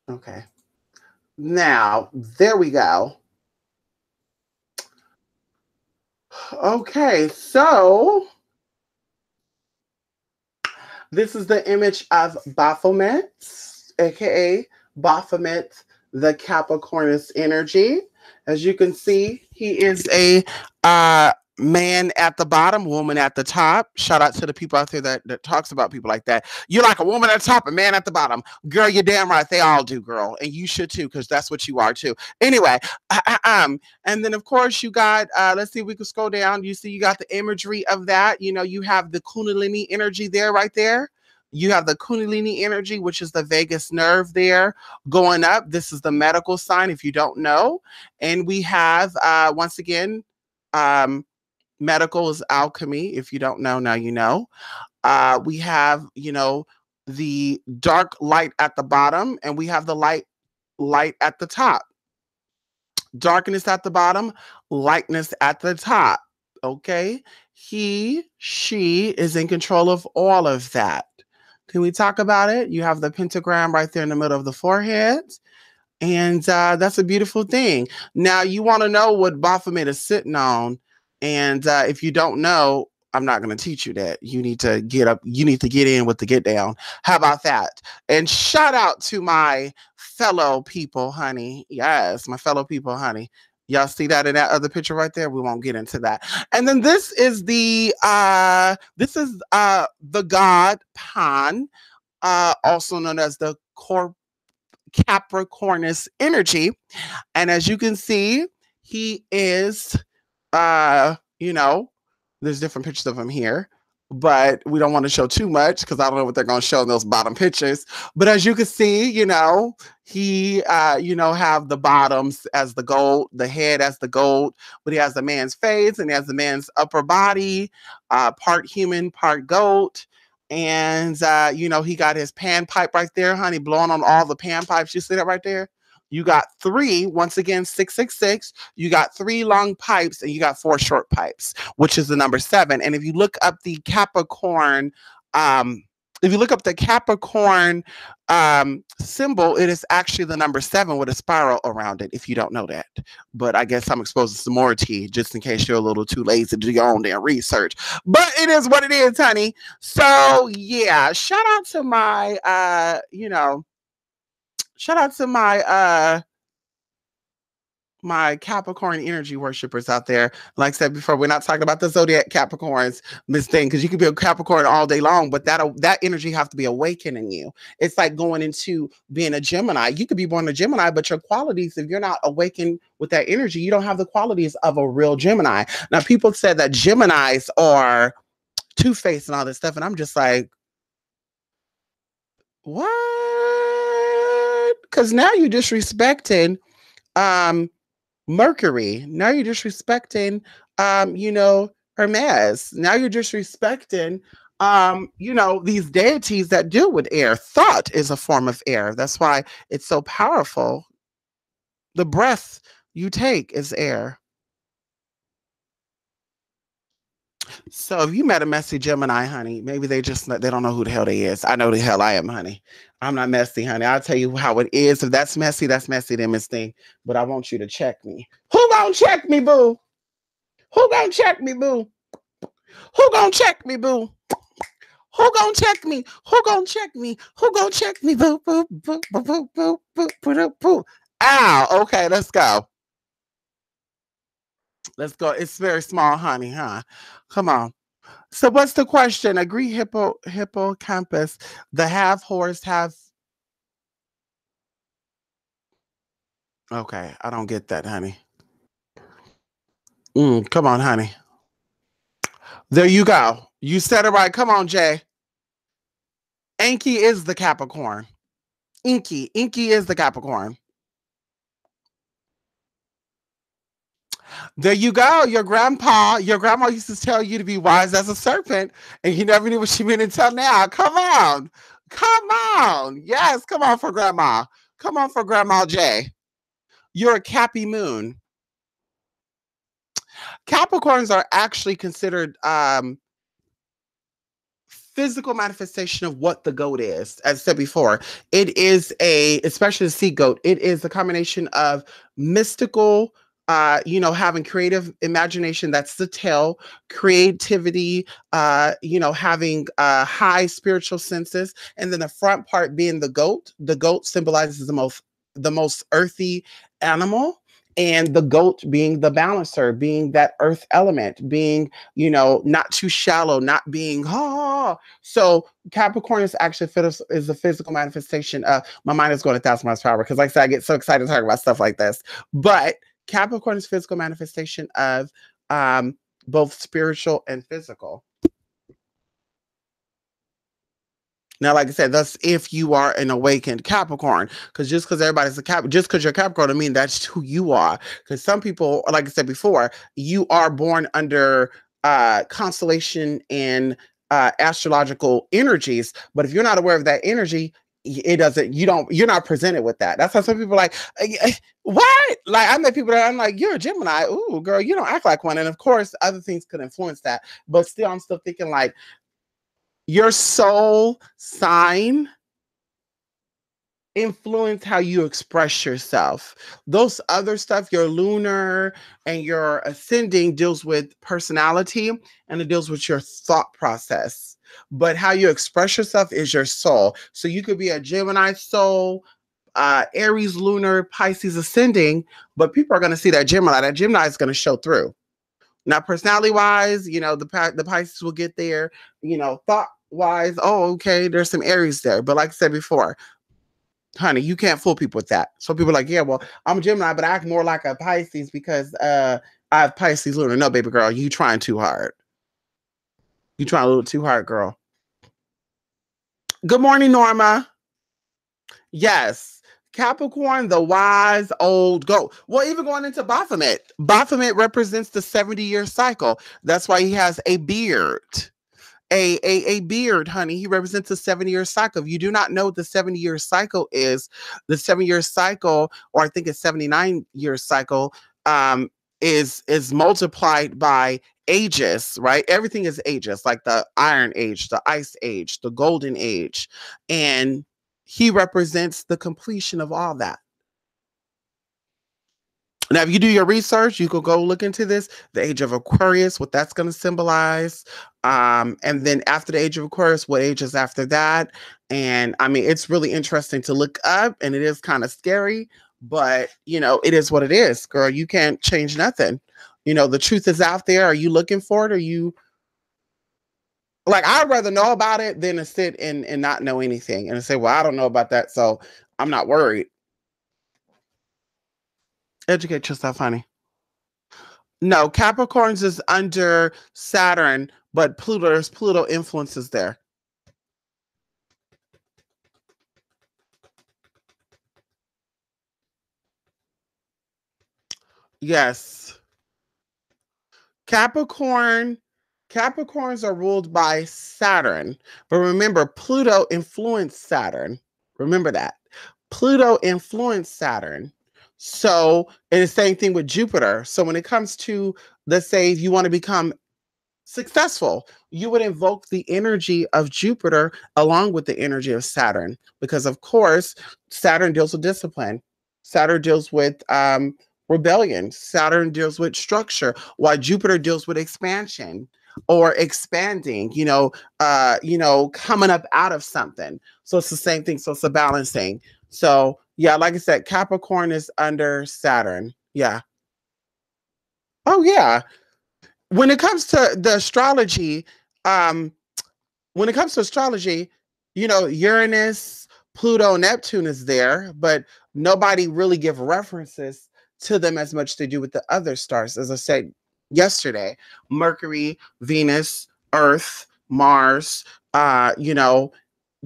Okay. Now, there we go. Okay, so this is the image of Baphomet, aka Baphomet, the Capricornus energy. As you can see, he is a man at the bottom, woman at the top. Shout out to the people out there that talks about people like that. You're like a woman at the top, a man at the bottom. Girl, you're damn right. They all do, girl. And you should too, because that's what you are too. Anyway, and then of course you got, let's see if we can scroll down. You see you got the imagery of that. You have the Kundalini energy there, right there. You have the Kundalini energy, which is the vagus nerve there going up. This is the medical sign if you don't know. And we have, once again, medical is alchemy. If you don't know, now you know. We have, the dark light at the bottom, and we have the light at the top. Darkness at the bottom, lightness at the top. Okay. He, she is in control of all of that. Can we talk about it? You have the pentagram right there in the middle of the forehead. And that's a beautiful thing. Now, you want to know what Baphomet is sitting on. And if you don't know, I'm not going to teach you that. You need to get up. You need to get in with the get down. How about that? And shout out to my fellow people, honey. Yes, my fellow people, honey. Y'all see that in that other picture right there? We won't get into that. And then this is the god Pan, also known as the Capricornus energy. And as you can see, he is, there's different pictures of him here, but we don't want to show too much because I don't know what they're going to show in those bottom pictures. But as you can see, he, have the bottoms as the gold, the head as the gold, but he has the man's face and he has the man's upper body, part human, part goat. And, he got his pan pipe right there, honey, blowing on all the pan pipes. You see that right there? You got three, once again, 666. You got three long pipes and you got four short pipes, which is the number 7. And if you look up the Capricorn, symbol, it is actually the number 7 with a spiral around it, if you don't know that. But I guess I'm exposing some more tea just in case you're a little too lazy to do your own damn research. But it is what it is, honey. So yeah, shout out to my my Capricorn energy worshipers out there. Like I said before, we're not talking about the zodiac Capricorns, Miss Thing, because you could be a Capricorn all day long, but that energy have to be awakening you. It's like going into being a Gemini. You could be born a Gemini, but your qualities, if you're not awakened with that energy, you don't have the qualities of a real Gemini. Now, people said that Geminis are two-faced and all this stuff, and I'm just like, what? Because now you're disrespecting Mercury. Now you're disrespecting, Hermes. Now you're disrespecting, these deities that deal with air. Thought is a form of air. That's why it's so powerful. The breath you take is air. So if you met a messy Gemini, honey, maybe they don't know who the hell they is. I know the hell I am, honey. I'm not messy, honey. I'll tell you how it is. If that's messy, then Miss Thing. But I want you to check me. Who gonna check me, boo? Who gonna check me, boo? Who gonna check me, boo? Who gonna check me? Who gonna check me? Who gonna check me? Boo, boo, boo, boo, boo, boo, boo, boo, boo. Ow. Okay, let's go. Let's go. It's very small, honey, huh? Come on. So what's the question? Agree hippocampus, the half horse, half. Okay, I don't get that, honey. Come on, honey. There you go. You said it right. Come on, Jay. Enki is the Capricorn. Enki is the Capricorn. There you go. Your grandma used to tell you to be wise as a serpent, and you never knew what she meant until now. Come on. Come on. Yes, come on for grandma. Come on for Grandma J. You're a Cappy Moon. Capricorns are actually considered physical manifestation of what the goat is. As I said before, it is especially the sea goat, it is a combination of mystical, having creative imagination, that's the tail, creativity, having high spiritual senses, and then the front part being the goat. The goat symbolizes the most earthy animal, and the goat being the balancer, being that earth element, being, not too shallow, not being, so Capricorn is actually is a physical manifestation of, my mind is going 1,000 miles per hour because, like I said, I get so excited talking about stuff like this. But Capricorn is physical manifestation of both spiritual and physical. Now, like I said, that's if you are an awakened Capricorn, because just because everybody's just because you're a Capricorn, I mean that's who you are. Because some people, like I said before, you are born under constellation and astrological energies, but if you're not aware of that energy, it doesn't. You're not presented with that. That's how some people are like, what? Like I met people that I'm like, you're a Gemini. Ooh, girl, you don't act like one. And of course, other things could influence that, but still, I'm still thinking like your soul sign influence how you express yourself. Those other stuff, your lunar and your ascending, deals with personality and it deals with your thought process. But how you express yourself is your soul. So you could be a Gemini soul, Aries lunar, Pisces ascending, but people are going to see that Gemini. That Gemini is going to show through. Now, personality wise, the Pisces will get there. Thought wise, oh, okay, there's some Aries there. But like I said before, honey, you can't fool people with that. So people are like, yeah, well, I'm a Gemini, but I act more like a Pisces because I have Pisces lunar. No, baby girl, you trying too hard. You trying a little too hard, girl. Good morning, Norma. Yes. Capricorn, the wise old goat. Well, even going into Baphomet. Baphomet represents the 70-year cycle. That's why he has a beard. A beard, honey. He represents a 70-year cycle. If you do not know what the 70-year cycle is, the 7-year cycle, or I think it's 79-year cycle, is multiplied by ages, right? Everything is ages, like the Iron Age, the Ice Age, the Golden Age. And he represents the completion of all that. Now, if you do your research, you could go look into this, the age of Aquarius, what that's going to symbolize. And then after the age of Aquarius, what age is after that? And I mean, it's really interesting to look up and it is kind of scary, but it is what it is, girl. You can't change nothing. The truth is out there. Are you looking for it? Are you like, I'd rather know about it than to sit and not know anything and say, well, I don't know about that, so I'm not worried. Educate yourself, honey. No, Capricorns is under Saturn, but there's Pluto influences there. Yes. Capricorns are ruled by Saturn. But remember, Pluto influenced Saturn. Remember that. Pluto influenced Saturn. So, and the same thing with Jupiter. So when it comes to, let's say, if you want to become successful. You would invoke the energy of Jupiter along with the energy of Saturn, because of course, Saturn deals with discipline. Saturn deals with rebellion. Saturn deals with structure, while Jupiter deals with expansion or expanding, coming up out of something. So it's the same thing. So it's a balancing. So yeah, like I said, Capricorn is under Saturn. Yeah. Oh yeah. When it comes to the astrology, um, when it comes to astrology, Uranus, Pluto, Neptune is there, but nobody really give references to them as much as they do with the other stars. As I said yesterday, Mercury, Venus, Earth, Mars,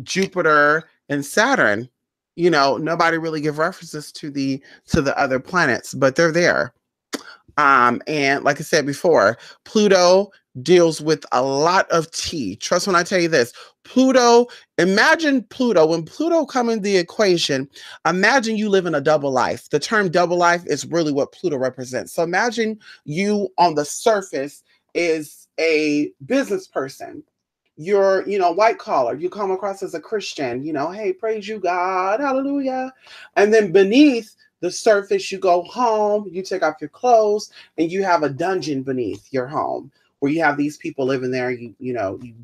Jupiter, and Saturn. Nobody really give references to the other planets, but they're there. And like I said before, Pluto deals with a lot of tea. Trust when I tell you this. Imagine Pluto. When Pluto come in the equation, imagine you live in a double life. The term double life is really what Pluto represents. So imagine you on the surface is a business person. You're, white collar. You come across as a Christian, hey, praise you, God, hallelujah. And then beneath the surface, you go home, you take off your clothes, and you have a dungeon beneath your home where you have these people living there. You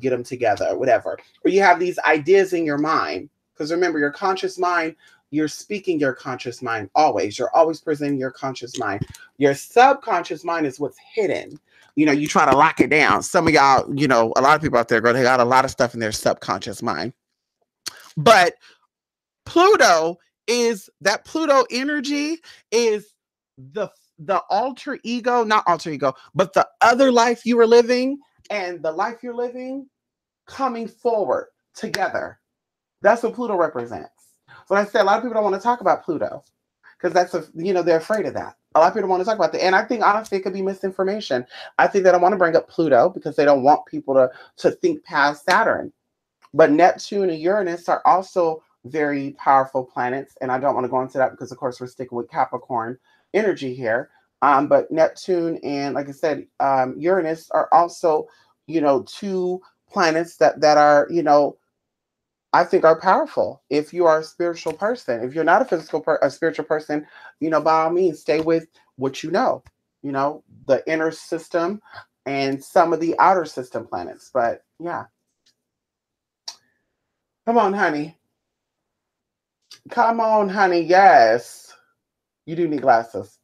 get them together, whatever. Or you have these ideas in your mind. Because remember, your conscious mind, you're speaking your conscious mind always. You're always presenting your conscious mind. Your subconscious mind is what's hidden. You try to lock it down. Some of y'all, a lot of people out there, they got a lot of stuff in their subconscious mind. But Pluto energy is the alter ego, not alter ego, but the other life you were living and the life you're living coming forward together. That's what Pluto represents. So like I said, a lot of people don't want to talk about Pluto because they're afraid of that. A lot of people don't want to talk about that. And I think honestly it could be misinformation. I think they don't want to bring up Pluto because they don't want people to think past Saturn. But Neptune and Uranus are also very powerful planets. And I don't want to go into that because, of course, we're sticking with Capricorn energy here. But Neptune and, like I said, Uranus are also, two planets that are, I think are powerful. If you are a spiritual person, if you're not a spiritual person, by all means, stay with what the inner system and some of the outer system planets. But yeah. Come on, honey. Come on, honey. Yes. You do need glasses.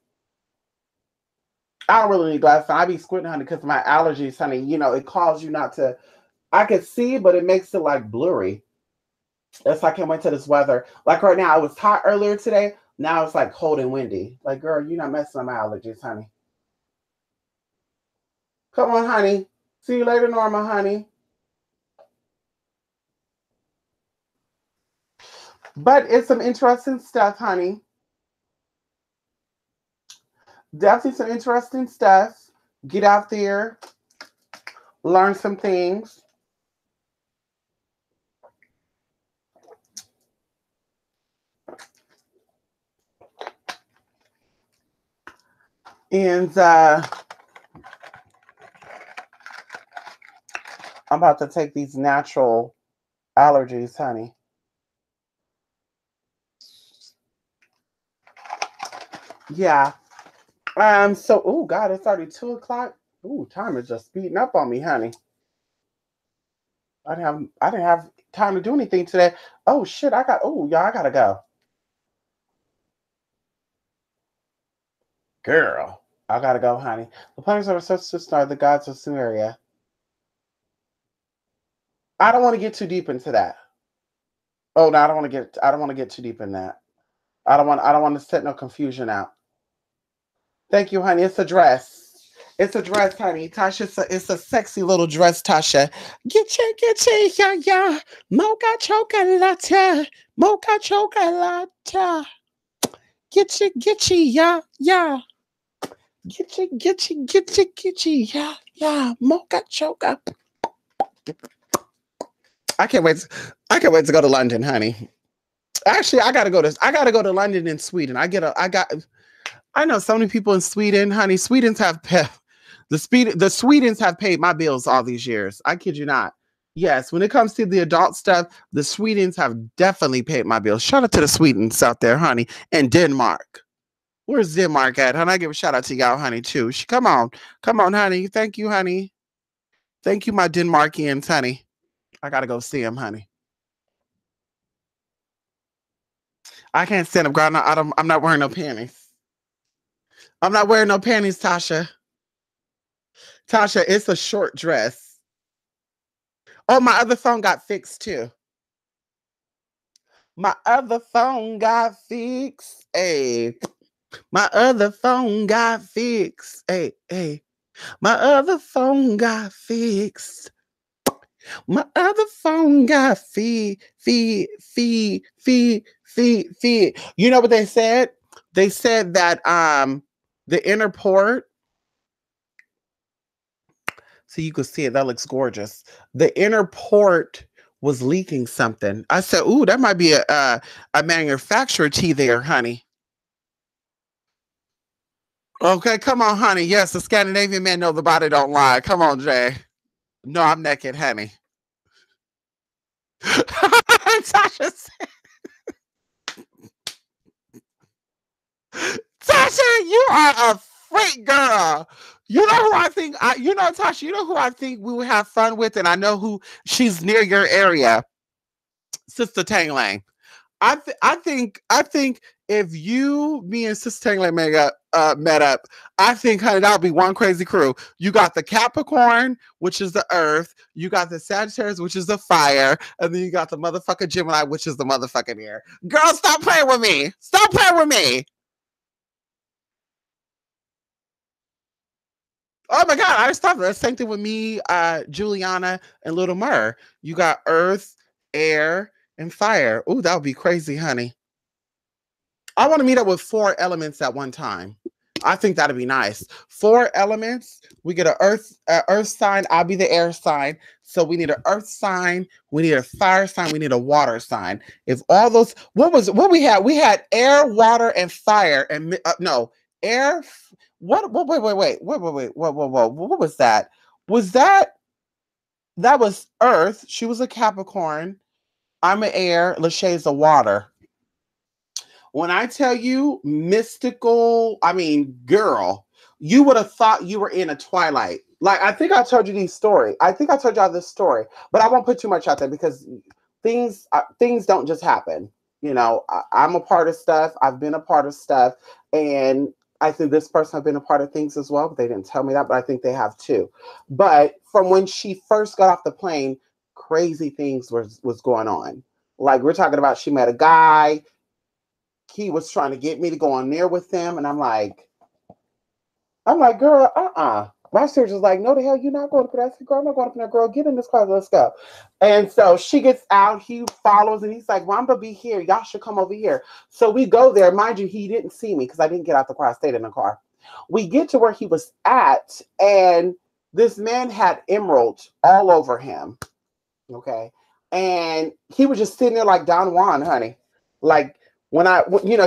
I don't really need glasses. I be squinting, honey, because of my allergies, honey. It causes you not to. I can see, but it makes it like blurry. That's why I can't wait till this weather. Like right now, it was hot earlier today. Now it's like cold and windy. Like, girl, you're not messing with my allergies, honey. Come on, honey. See you later, Norma, honey. But it's some interesting stuff, honey. Definitely some interesting stuff. Get out there. Learn some things. And I'm about to take these natural allergies, honey. Yeah. Oh God, it's already 2:00. Ooh, time is just speeding up on me, honey. I didn't have time to do anything today. Oh shit, y'all, I gotta go. Girl, I gotta go, honey. The planets of our solar system are the gods of Sumeria. I don't want to get too deep into that. Oh no, I don't want to get too deep in that. I don't want to set no confusion out. Thank you, honey. It's a dress. It's a dress, honey. Tasha, it's a sexy little dress, Tasha. Get ya, ya. Mocha chocolate. Mocha chocolate. Get ya, ya. Get ya, ya. Mocha chocolate. I can't wait to go to London, honey. Actually, I gotta go to London and Sweden. I know so many people in Sweden, honey. Swedes have The Swedens have paid my bills all these years. I kid you not. Yes, when it comes to the adult stuff, the Swedens have definitely paid my bills. Shout out to the Swedens out there, honey, and Denmark. Where's Denmark at, honey? I give a shout out to y'all, honey, too. Come on, honey. Thank you, honey. Thank you, my Denmarkians, honey. I gotta go see him, honey. I can't stand him, girl. I'm not wearing no panties. I'm not wearing no panties, Tasha. Tasha, it's a short dress. Oh, my other phone got fixed too. My other phone got fixed. Hey. My other phone got fixed. Hey, hey. My other phone got fixed. My other phone got fee. You know what they said? They said that the inner port. So you can see it. That looks gorgeous. The inner port was leaking something. I said, "Ooh, that might be a manufacturer tea there, honey." Okay, come on, honey. Yes, the Scandinavian men know the body don't lie. Come on, Jay. No, I'm naked, honey. Tasha said, Tasha, you are a freak girl. You know who I think? Tasha. You know who I think we would have fun with, and I know who she's near your area. Sister Tanglang. I think if me and Sister Tangling met up, I think, honey, that'll be one crazy crew. You got the Capricorn, which is the earth. You got the Sagittarius, which is the fire. And then you got the motherfucking Gemini, which is the motherfucking air. Girl, stop playing with me. Stop playing with me. Oh my God, I stopped. The same thing with me, Juliana, and Little Mur. You got earth, air, and fire. Ooh, that would be crazy, honey. I want to meet up with 4 elements at one time. I think that'd be nice. 4 elements. We get an earth sign. I'll be the air sign. So we need an earth sign. We need a fire sign. We need a water sign. If all those, what we had? We had air, water, and fire. And no, air. Wait. What was that? That was earth? She was a Capricorn. I'm an air. Lachey's a water. When I tell you mystical, I mean, girl, you would have thought you were in a Twilight. Like, I think I told you this story. I think I told y'all this story, but I won't put too much out there because things don't just happen. You know, I'm a part of stuff. I've been a part of stuff. And I think this person have been a part of things as well, but they didn't tell me that, but I think they have too. But from when she first got off the plane, crazy things was going on. Like, we're talking about she met a guy. He was trying to get me to go on there with him. And I'm like, girl, My sister was like, no, the hell, you're not going to. I said, girl, I'm not going up in there, girl. Get in this car, let's go. And so she gets out, he follows, and he's like, well, I'm going to be here. Y'all should come over here. So we go there. Mind you, he didn't see me because I didn't get out the car. I stayed in the car. We get to where he was at, and this man had emeralds all over him. Okay. And he was just sitting there like Don Juan, honey. Like,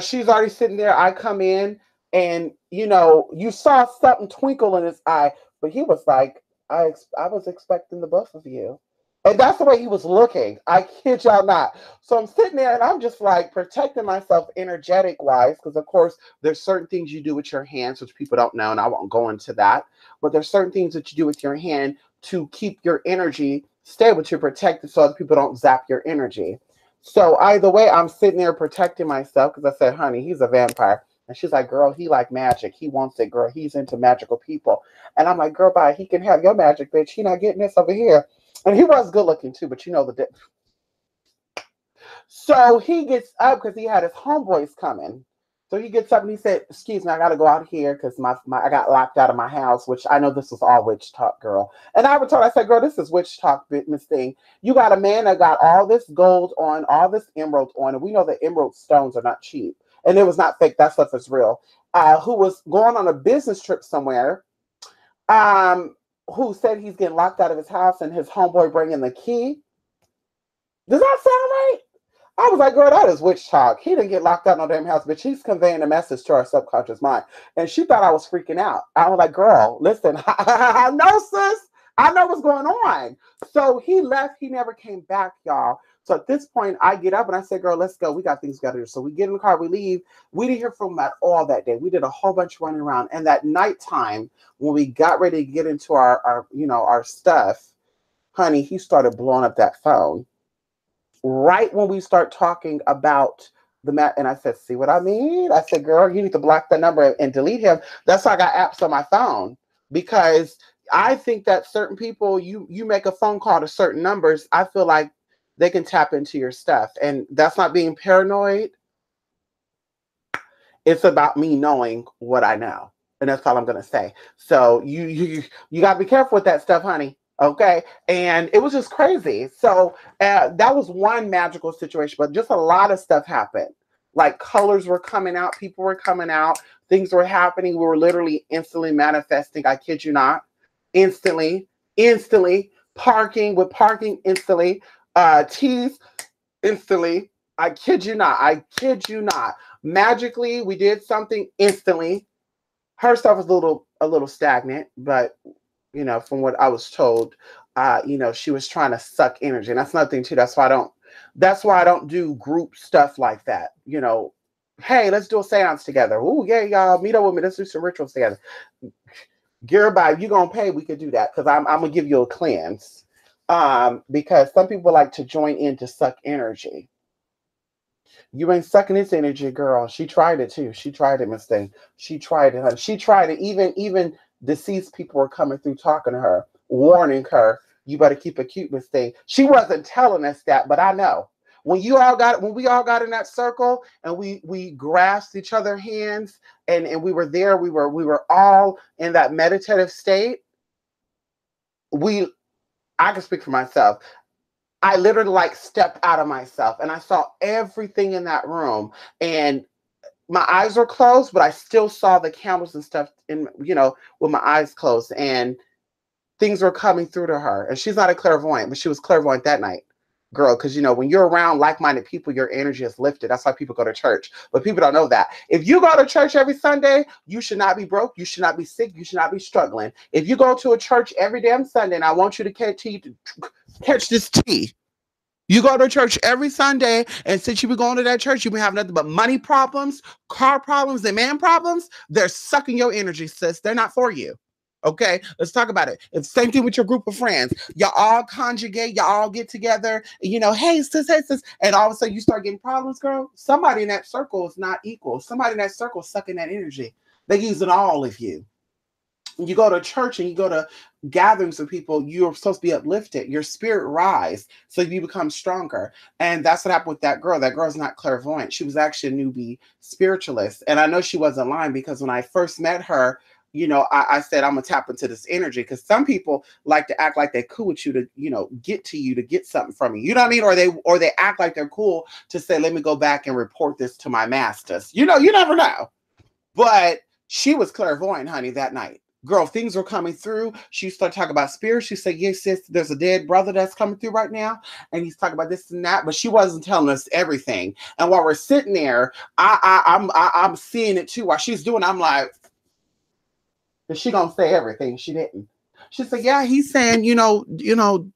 she's already sitting there. I come in and, you saw something twinkle in his eye, but he was like, I was expecting the both of you. And that's the way he was looking. I kid y'all not. So I'm sitting there and I'm just like protecting myself energetic wise, because of course there's certain things you do with your hands, which people don't know, and I won't go into that. But there's certain things that you do with your hand to keep your energy stable, to protect it so other people don't zap your energy. So either way, I'm sitting there protecting myself because I said, honey, he's a vampire. And she's like, girl, he like magic. He wants it, girl. He's into magical people. And I'm like, girl, bye. He can have your magic, bitch. He not getting this over here. And he was good looking too, but you know the difference. So he gets up because he had his homeboys coming. So he gets up and he said, excuse me, I got to go out here because I got locked out of my house, which I know this was all witch talk, girl. And I said, girl, this is witch talk, Miss Thing. You got a man that got all this gold on, all this emerald on, and we know that emerald stones are not cheap. And it was not fake. That stuff is real. Who was going on a business trip somewhere, who said he's getting locked out of his house and his homeboy bringing the key. Does that sound right? I was like, girl, that is witch talk. He didn't get locked out in no damn house, but she's conveying a message to our subconscious mind. And she thought I was freaking out. I was like, girl, listen, I know, sis. I know what's going on. So he left. He never came back, y'all. So at this point, I get up and I say, girl, let's go. We got things got to do. So we get in the car, we leave. We didn't hear from him at all that day. We did a whole bunch of running around. And that nighttime, when we got ready to get into our stuff, honey, he started blowing up that phone. Right when we start talking about the mat, and I said, see what I mean? I said, girl, you need to block the number and delete him. That's why I got apps on my phone, because I think that certain people, you make a phone call to certain numbers, I feel like they can tap into your stuff. And that's not being paranoid. It's about me knowing what I know. And that's all I'm going to say. So you got to be careful with that stuff, honey. Okay. And it was just crazy. So that was one magical situation, but just a lot of stuff happened. Like colors were coming out, people were coming out, things were happening. We were literally instantly manifesting. I kid you not. Instantly, parking instantly, teas instantly. I kid you not. Magically, we did something instantly. Her stuff was a little stagnant, but from what I was told, she was trying to suck energy. And that's another thing too. That's why I don't do group stuff like that. Hey, let's do a seance together. Oh, yeah, y'all meet up with me. Let's do some rituals together. Gerby, if you're gonna pay, we could do that, because I'm gonna give you a cleanse. Because some people like to join in to suck energy. You ain't sucking this energy, girl. She tried it too. She tried it, Miss Thing. She tried it, honey. She tried it. Even deceased people were coming through talking to her, warning her, you better keep it cute, Miss Thing. She wasn't telling us that, but I know. When we all got in that circle and we grasped each other's hands and we were there, we were all in that meditative state. I can speak for myself. I literally stepped out of myself and I saw everything in that room, and my eyes were closed, but I still saw the candles and stuff with my eyes closed, and things were coming through to her. And she's not a clairvoyant, but she was clairvoyant that night, girl. Because when you're around like-minded people, your energy is lifted. That's why people go to church. But people don't know that. If you go to church every Sunday, you should not be broke. You should not be sick. You should not be struggling. If you go to a church every damn Sunday, and I want you to catch this tea. You go to church every Sunday, and since you be going to that church, you be having nothing but money problems, car problems, and man problems. They're sucking your energy, sis. They're not for you. Okay, let's talk about it. It's the same thing with your group of friends. Y'all all conjugate, y'all all get together, hey, sis, and all of a sudden you start getting problems, girl. Somebody in that circle is not equal. Somebody in that circle is sucking that energy. They're using all of you. You go to church and you go to gatherings of people, you're supposed to be uplifted. Your spirit rise so you become stronger. And that's what happened with that girl. That girl's not clairvoyant. She was actually a newbie spiritualist. And I know she wasn't lying, because when I first met her, I said, I'm going to tap into this energy, because some people like to act like they're cool with you to, get to you, to get something from you. You know what I mean? Or they act like they're cool to say, let me go back and report this to my masters. You never know. But she was clairvoyant, honey, that night. Girl, things were coming through. She started talking about spirit. She said, yes, sis, there's a dead brother that's coming through right now, and he's talking about this and that, but she wasn't telling us everything. And while we're sitting there, I'm seeing it too. While she's doing it, I'm like, is she gonna say everything? She didn't. She said, yeah, he's saying,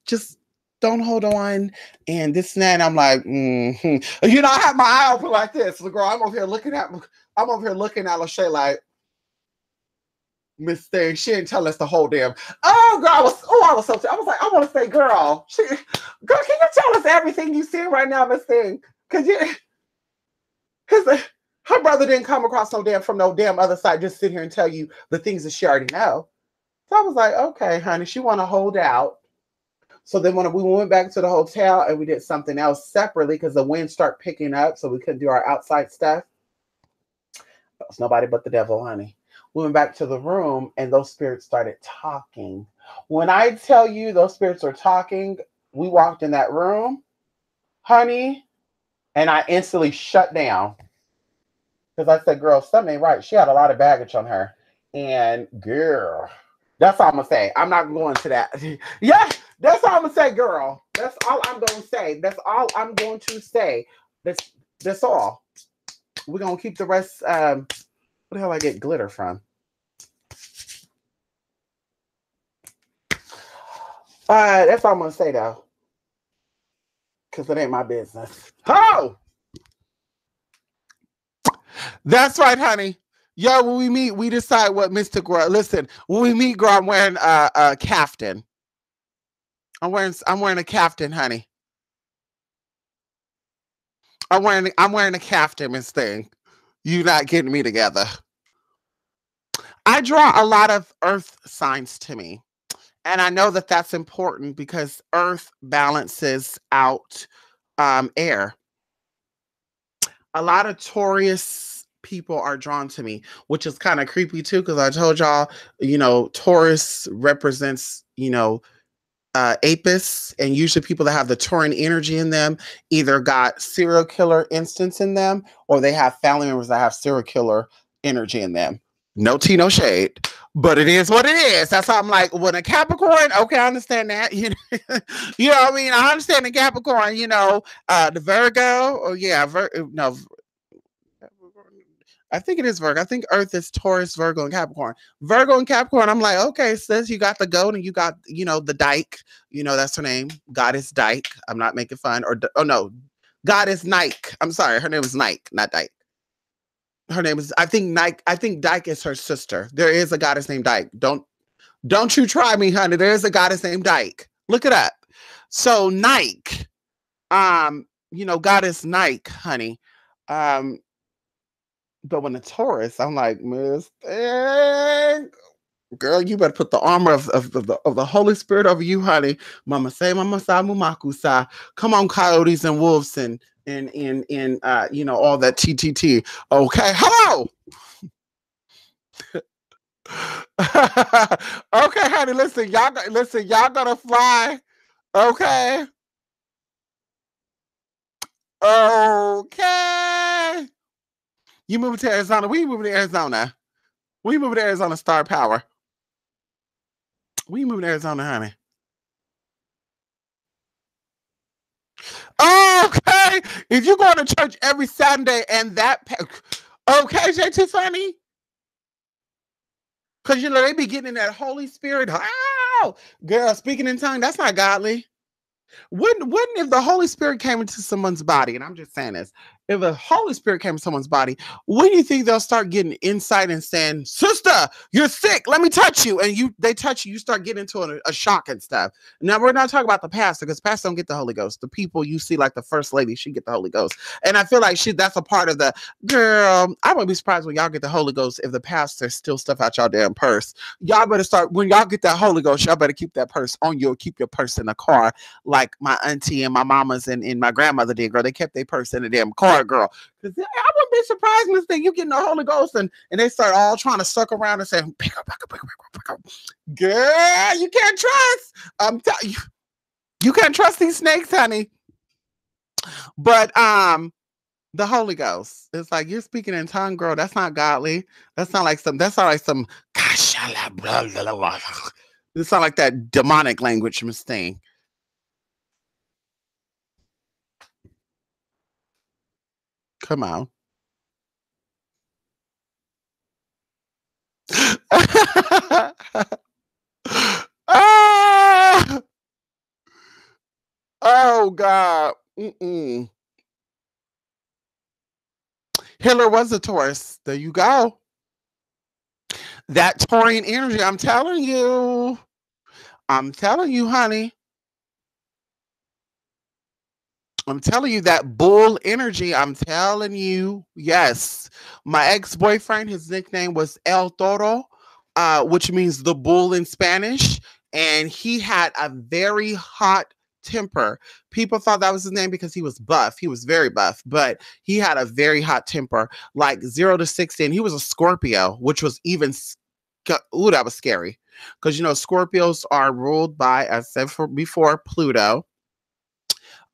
just don't hold on and this and that. And I'm like, I have my eye open like this. The girl, I'm over here looking at Lachey like, Miss Thing, she didn't tell us the whole damn. Oh, girl, I was so. I was like, I want to say, girl, can you tell us everything you see right now, Miss Thing? Because her brother didn't come across from no damn other side, just sit here and tell you the things that she already know. So I was like, okay, honey, she want to hold out. So then when we went back to the hotel and we did something else separately, because the wind started picking up, so we couldn't do our outside stuff. It was nobody but the devil, honey. We went back to the room and those spirits started talking. When I tell you those spirits are talking, we walked in that room, honey, and I instantly shut down. Because I said, girl, something ain't right. She had a lot of baggage on her. And girl, that's all I'm going to say. I'm not going to that. Yeah, that's all I'm going to say, girl. That's all I'm going to say. That's all I'm going to say. That's all. We're gonna keep the rest. Where the hell I get glitter from? That's all I'm gonna say though, because it ain't my business. Oh, that's right, honey. Yo, when we meet, we decide what Mr. Girl. Listen, when we meet, girl, I'm wearing a caftan. I'm wearing a caftan, honey. I'm wearing a caftan, Miss Thing. You not getting me together. I draw a lot of earth signs to me. And I know that that's important because earth balances out air. A lot of Taurus people are drawn to me, which is kind of creepy too, because I told y'all, Taurus represents, Apis, and usually people that have the Tauran energy in them either got serial killer instance in them or they have family members that have serial killer energy in them. No tea, no shade, but it is what it is. That's how I'm like, when a Capricorn, okay, I understand that. You know what I mean? I understand the Capricorn, the Virgo, oh yeah, no, I think it is Virgo. I think Earth is Taurus, Virgo, and Capricorn. Virgo and Capricorn, I'm like, okay, sis, you got the goat and you got, the dyke. That's her name. Goddess Dyke. I'm not making fun. Oh no, Goddess Nike. I'm sorry. Her name is Nike, not Dyke. Her name is, I think Nike. I think Dyke is her sister. There is a goddess named Dyke. Don't you try me, honey. There is a goddess named Dyke. Look it up. So Nike, goddess Nike, honey. But when the Taurus, I'm like, Miss Thing, girl, you better put the armor of the Holy Spirit over you, honey. Mama say, Mama sa, Mumaku sa. Come on, coyotes and wolves and all that TTT. Okay, hello. Okay, honey, y'all gonna fly. Okay. Okay. You moving to Arizona. We moving to Arizona. We moving to Arizona Star Power. We moving to Arizona, honey. Okay. If you going to church every Saturday and okay, Jay too funny. Because they be getting in that Holy Spirit. Oh, girl, speaking in tongue, that's not godly. Wouldn't if the Holy Spirit came into someone's body, and I'm just saying this, if the Holy Spirit came to someone's body, when do you think they'll start getting insight and saying, sister, you're sick, let me touch you, and they touch you, you start getting into a shock and stuff. Now, we're not talking about the pastor, because pastors don't get the Holy Ghost. The people you see, like the first lady, she get the Holy Ghost. And I feel like that's a part of the, girl, I wouldn't be surprised when y'all get the Holy Ghost if the pastor steals stuff out y'all damn purse. Y'all better start, when y'all get that Holy Ghost, y'all better keep that purse on you, or keep your purse in the car, like my auntie and my mamas and my grandmother did, girl. They kept their purse in the damn car, girl. Because I wouldn't be surprised, Miss Thing, you getting the Holy Ghost and they start all trying to suck around and say, pick up. Girl, you can't trust. I'm telling you, you can't trust these snakes, honey. But the Holy Ghost, it's like you're speaking in tongue, girl. That's not godly. That's not like some. It's not like that demonic language, Miss Thing. Come on. Ah! Oh God. Mm-mm. Hitler was a Taurus. There you go. That Taurian energy, I'm telling you. I'm telling you, honey. I'm telling you that bull energy. I'm telling you. Yes. My ex-boyfriend, his nickname was El Toro, which means the bull in Spanish. And he had a very hot temper. People thought that was his name because he was buff. He was very buff, but he had a very hot temper, like 0 to 60. And he was a Scorpio, which was even, ooh, that was scary. Because, Scorpios are ruled by, as I said before, Pluto.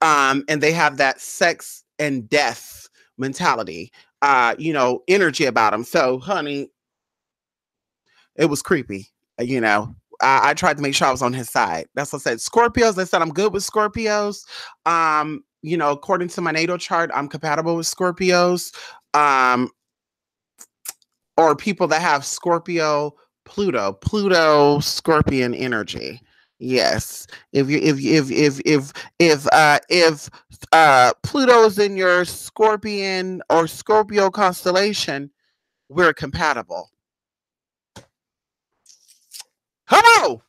And they have that sex and death mentality, energy about them. So, honey, it was creepy. I tried to make sure I was on his side. That's what I said. Scorpios, they said I'm good with Scorpios. according to my natal chart, I'm compatible with Scorpios, um, or people that have Scorpio, Pluto, Scorpion energy. Yes. If Pluto's in your Scorpion or Scorpio constellation, we're compatible. Hello.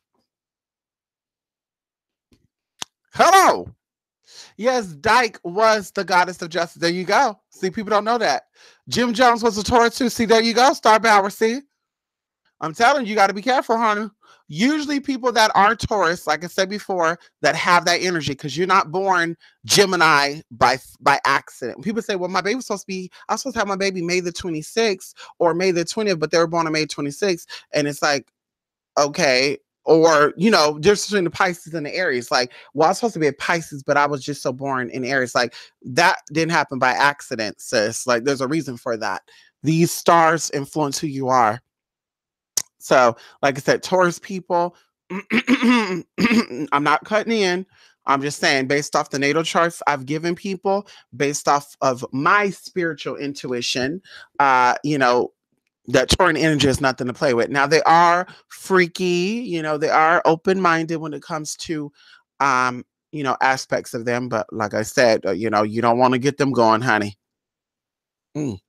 Hello. Yes, Dyke was the goddess of justice. There you go. See, people don't know that. Jim Jones was a Taurus too. See, there you go. Star Power. See, I'm telling you, you got to be careful, honey. Usually, people that are Taurus, like I said before, that have that energy, because you're not born Gemini by accident. People say, "Well, my baby's supposed to be. I was supposed to have my baby May the 26th or May the 20th, but they were born on May 26th," and it's like, okay. Or, just between the Pisces and the Aries. Like, well, I was supposed to be a Pisces, but I was just so born in Aries. Like, that didn't happen by accident, sis. Like, there's a reason for that. These stars influence who you are. So, like I said, Taurus people, I'm not cutting in. I'm just saying, based off the natal charts I've given people, based off of my spiritual intuition, that Tauran energy is nothing to play with. Now, they are freaky, they are open-minded when it comes to, aspects of them. But like I said, you don't want to get them going, honey. You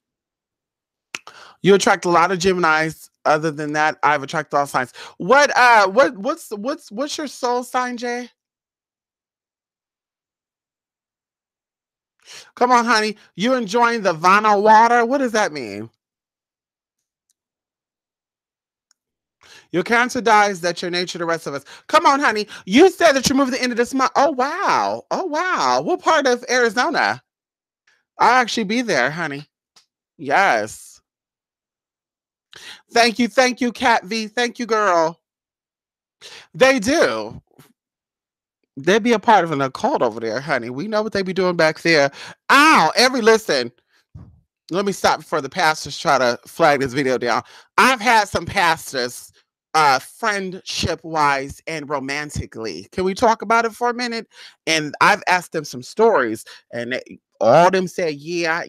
attract a lot of Geminis. Other than that, I've attracted all signs. What's your soul sign, Jay? Come on, honey. You enjoying the Vana water? What does that mean? Your Cancer dies, that's your nature, the rest of us. Come on, honey. You said that you moved the end of this month. Oh, wow. Oh, wow. What part of Arizona? I'll actually be there, honey. Yes. Thank you, Cat V. Thank you, girl. They do. They'd be a part of an occult over there, honey. We know what they be doing back there. Ow, listen. Let me stop before the pastors try to flag this video down. I've had some pastors, friendship wise and romantically. Can we talk about it for a minute? And I've asked them some stories, and all of them said, yeah,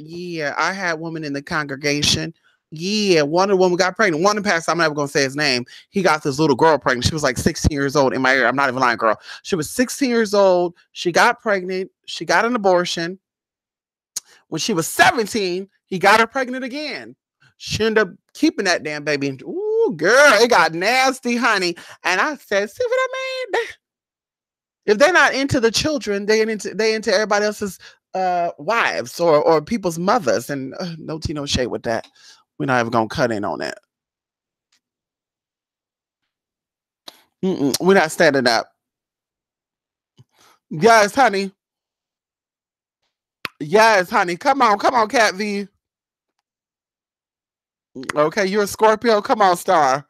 I had women in the congregation. Yeah, one of the women got pregnant. One of the pastors, I'm never going to say his name, he got this little girl pregnant. She was like 16 years old in my ear. I'm not even lying, girl. She was 16 years old. She got pregnant. She got an abortion. When she was 17, he got her pregnant again. She ended up keeping that damn baby. Ooh, girl, it got nasty, honey. And I said, see what I mean? If they're not into the children, they into everybody else's wives or people's mothers. And no tea, no shade with that. We're not even gonna cut in on that. We're not standing up. Yes, honey. Yes, honey. Come on, Cat V. Okay, you're a Scorpio. Come on, Star.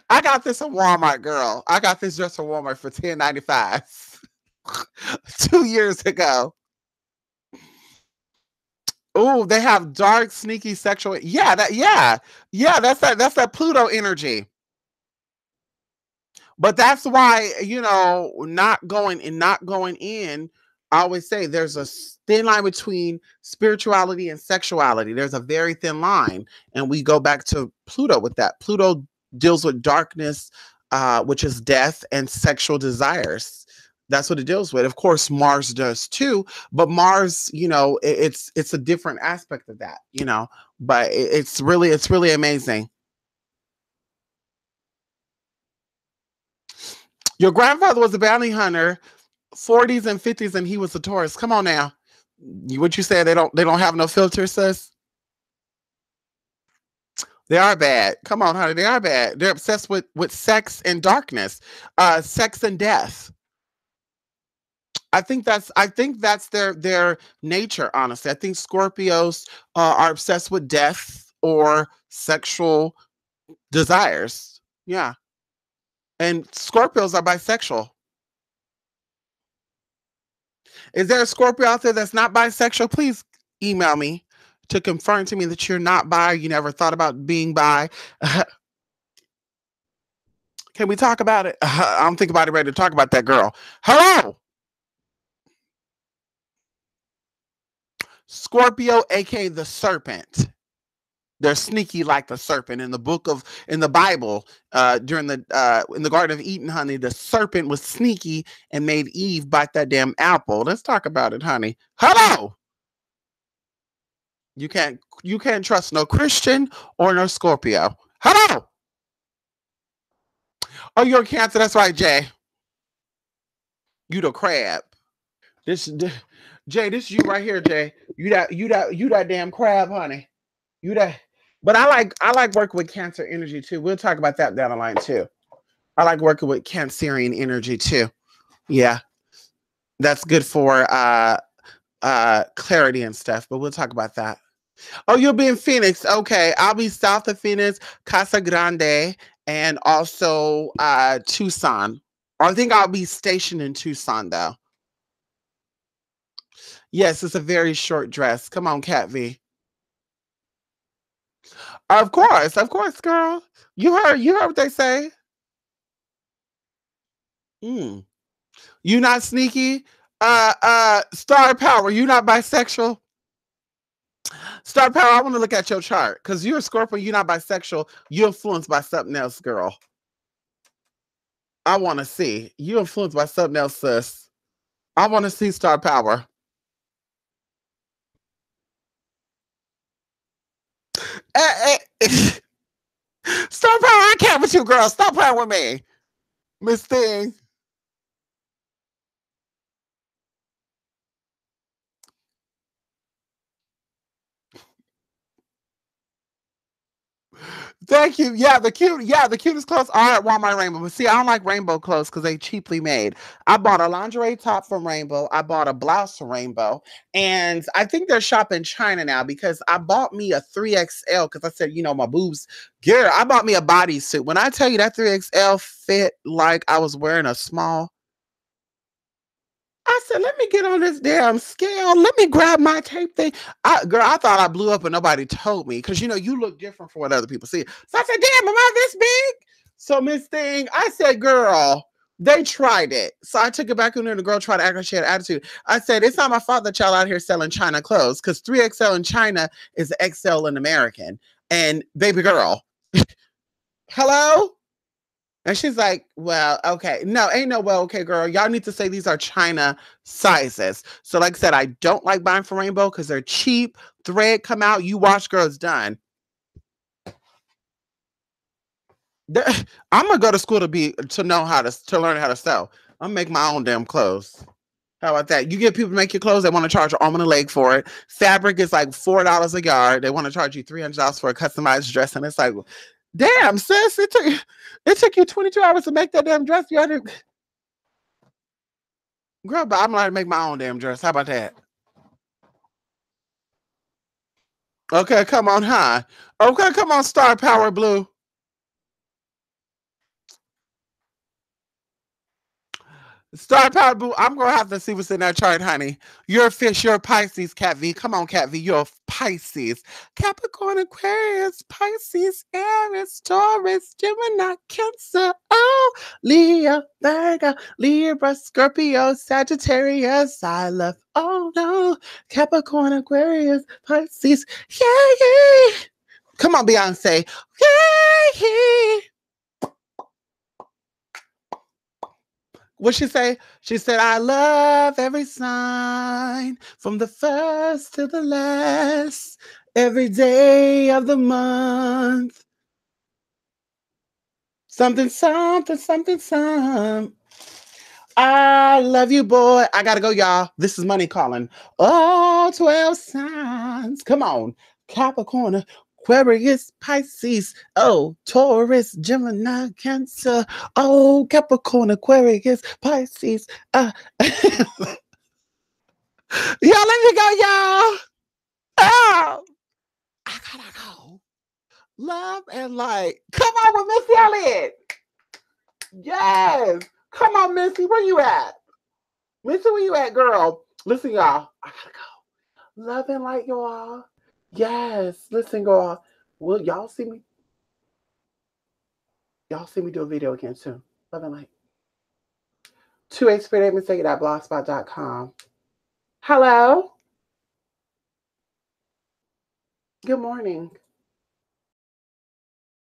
I got this at Walmart, girl. I got this dress at Walmart for $10.95 2 years ago. Oh, they have dark, sneaky sexual. Yeah, that's that Pluto energy. But that's why, not going in. I always say there's a thin line between spirituality and sexuality. There's a very thin line. And we go back to Pluto with that. Pluto deals with darkness, which is death, and sexual desires. That's what it deals with. Of course, Mars does too, but Mars, it's a different aspect of that, but it's really amazing. Your grandfather was a bounty hunter, 40s and 50s, and he was a Taurus. Come on now. What you said, they don't have no filter, sis? They are bad. Come on, honey. They are bad. They're obsessed with sex and darkness, sex and death. I think that's their nature, honestly. I think Scorpios are obsessed with death or sexual desires. Yeah. And Scorpios are bisexual. Is there a Scorpio out there that's not bisexual? Please email me to confirm to me that you're not bi. You never thought about being bi. Can we talk about it? I don't think about it ready to talk about that girl. Hello, Scorpio, aka the serpent. They're sneaky like the serpent. In the Bible, during the in the Garden of Eden, honey, the serpent was sneaky and made Eve bite that damn apple. Let's talk about it, honey. Hello. You can't trust no Christian or no Scorpio. Hello. Oh, you're a Cancer. That's right, Jay. You the crab. This Jay, this you right here, Jay. You that damn crab, honey. You that. But I like working with Cancer energy too. We'll talk about that down the line too. I like working with Cancerian energy too. Yeah, that's good for clarity and stuff. But we'll talk about that. Oh, you'll be in Phoenix. Okay, I'll be south of Phoenix, Casa Grande, and also Tucson. I think I'll be stationed in Tucson though. Yes, it's a very short dress. Come on, Cat V. Of course, girl. You heard what they say. Mm. You not sneaky. Star Power. You not bisexual. Star Power. I want to look at your chart because you're a Scorpio. You're not bisexual. You're influenced by something else, girl. I want to see you influenced by something else, sis. I want to see Star Power. Eh. Star Power. I can't with you, girl. Stop playing with me, Miss Thing. Thank you. The cutest clothes are at Walmart Rainbow. But see, I don't like rainbow clothes because they cheaply made. I bought a lingerie top from Rainbow. I bought a blouse from Rainbow. And I think they're shopping China now because I bought me a 3XL because I said, my boobs. Girl, I bought me a bodysuit. When I tell you that 3XL fit like I was wearing a small, I said, let me get on this damn scale. Let me grab my tape thing. Girl, I thought I blew up and nobody told me because you look different from what other people see. So I said, damn, am I this big? So Miss Thing, I said, girl, they tried it. So I took it back in there and the girl tried to act like she had attitude. I said, it's not my fault that y'all out here selling China clothes because 3XL in China is XL in American. And baby girl, hello? And she's like, well, okay. No, ain't no well, okay, girl. Y'all need to say these are China sizes. So, like I said, I don't like buying from Rainbow because they're cheap. Thread come out, you wash, girl, it's done. I'm gonna go to school to know how to learn how to sew. I'm make my own damn clothes. How about that? You get people to make your clothes, they want to charge an arm and a leg for it. Fabric is like $4 a yard. They want to charge you $300 for a customized dress. And it's like, damn, sis, it took you 22 hours to make that damn dress. You had to girl, but I'm allowed to make my own damn dress. How about that? Okay, come on, huh? Okay, come on, Star Power Blue. Star Power Blue, I'm gonna have to see what's in that chart, honey. You're a fish, you're a Pisces, Cat V. Come on, Cat V, you're a Pisces. Capricorn, Aquarius, Pisces, Aries, Taurus, Gemini, Cancer, oh, Leo, Virgo, Libra, Scorpio, Sagittarius. I love, oh no, Capricorn, Aquarius, Pisces, yeah. Come on, Beyonce, yeah. What she say? She said, I love every sign from the first to the last, every day of the month. Something, something, something, something. I love you, boy. I gotta go, y'all. This is money calling. All 12 signs. Come on. Capricorn, Aquarius, Pisces. Oh, Taurus, Gemini, Cancer. Oh, Capricorn, Aquarius, Pisces. Y'all, let me go, y'all. Oh, I gotta go. Love and light. Come on with Missy Elliott. Yes. Come on, Missy. Where you at? Missy, where you at, girl? Listen, y'all. I gotta go. Love and light, y'all. Yes. Listen, girl. Will y'all see me? Y'all see me do a video again soon. Love and light. 28spiritmistake.blogspot.com. Hello. Good morning.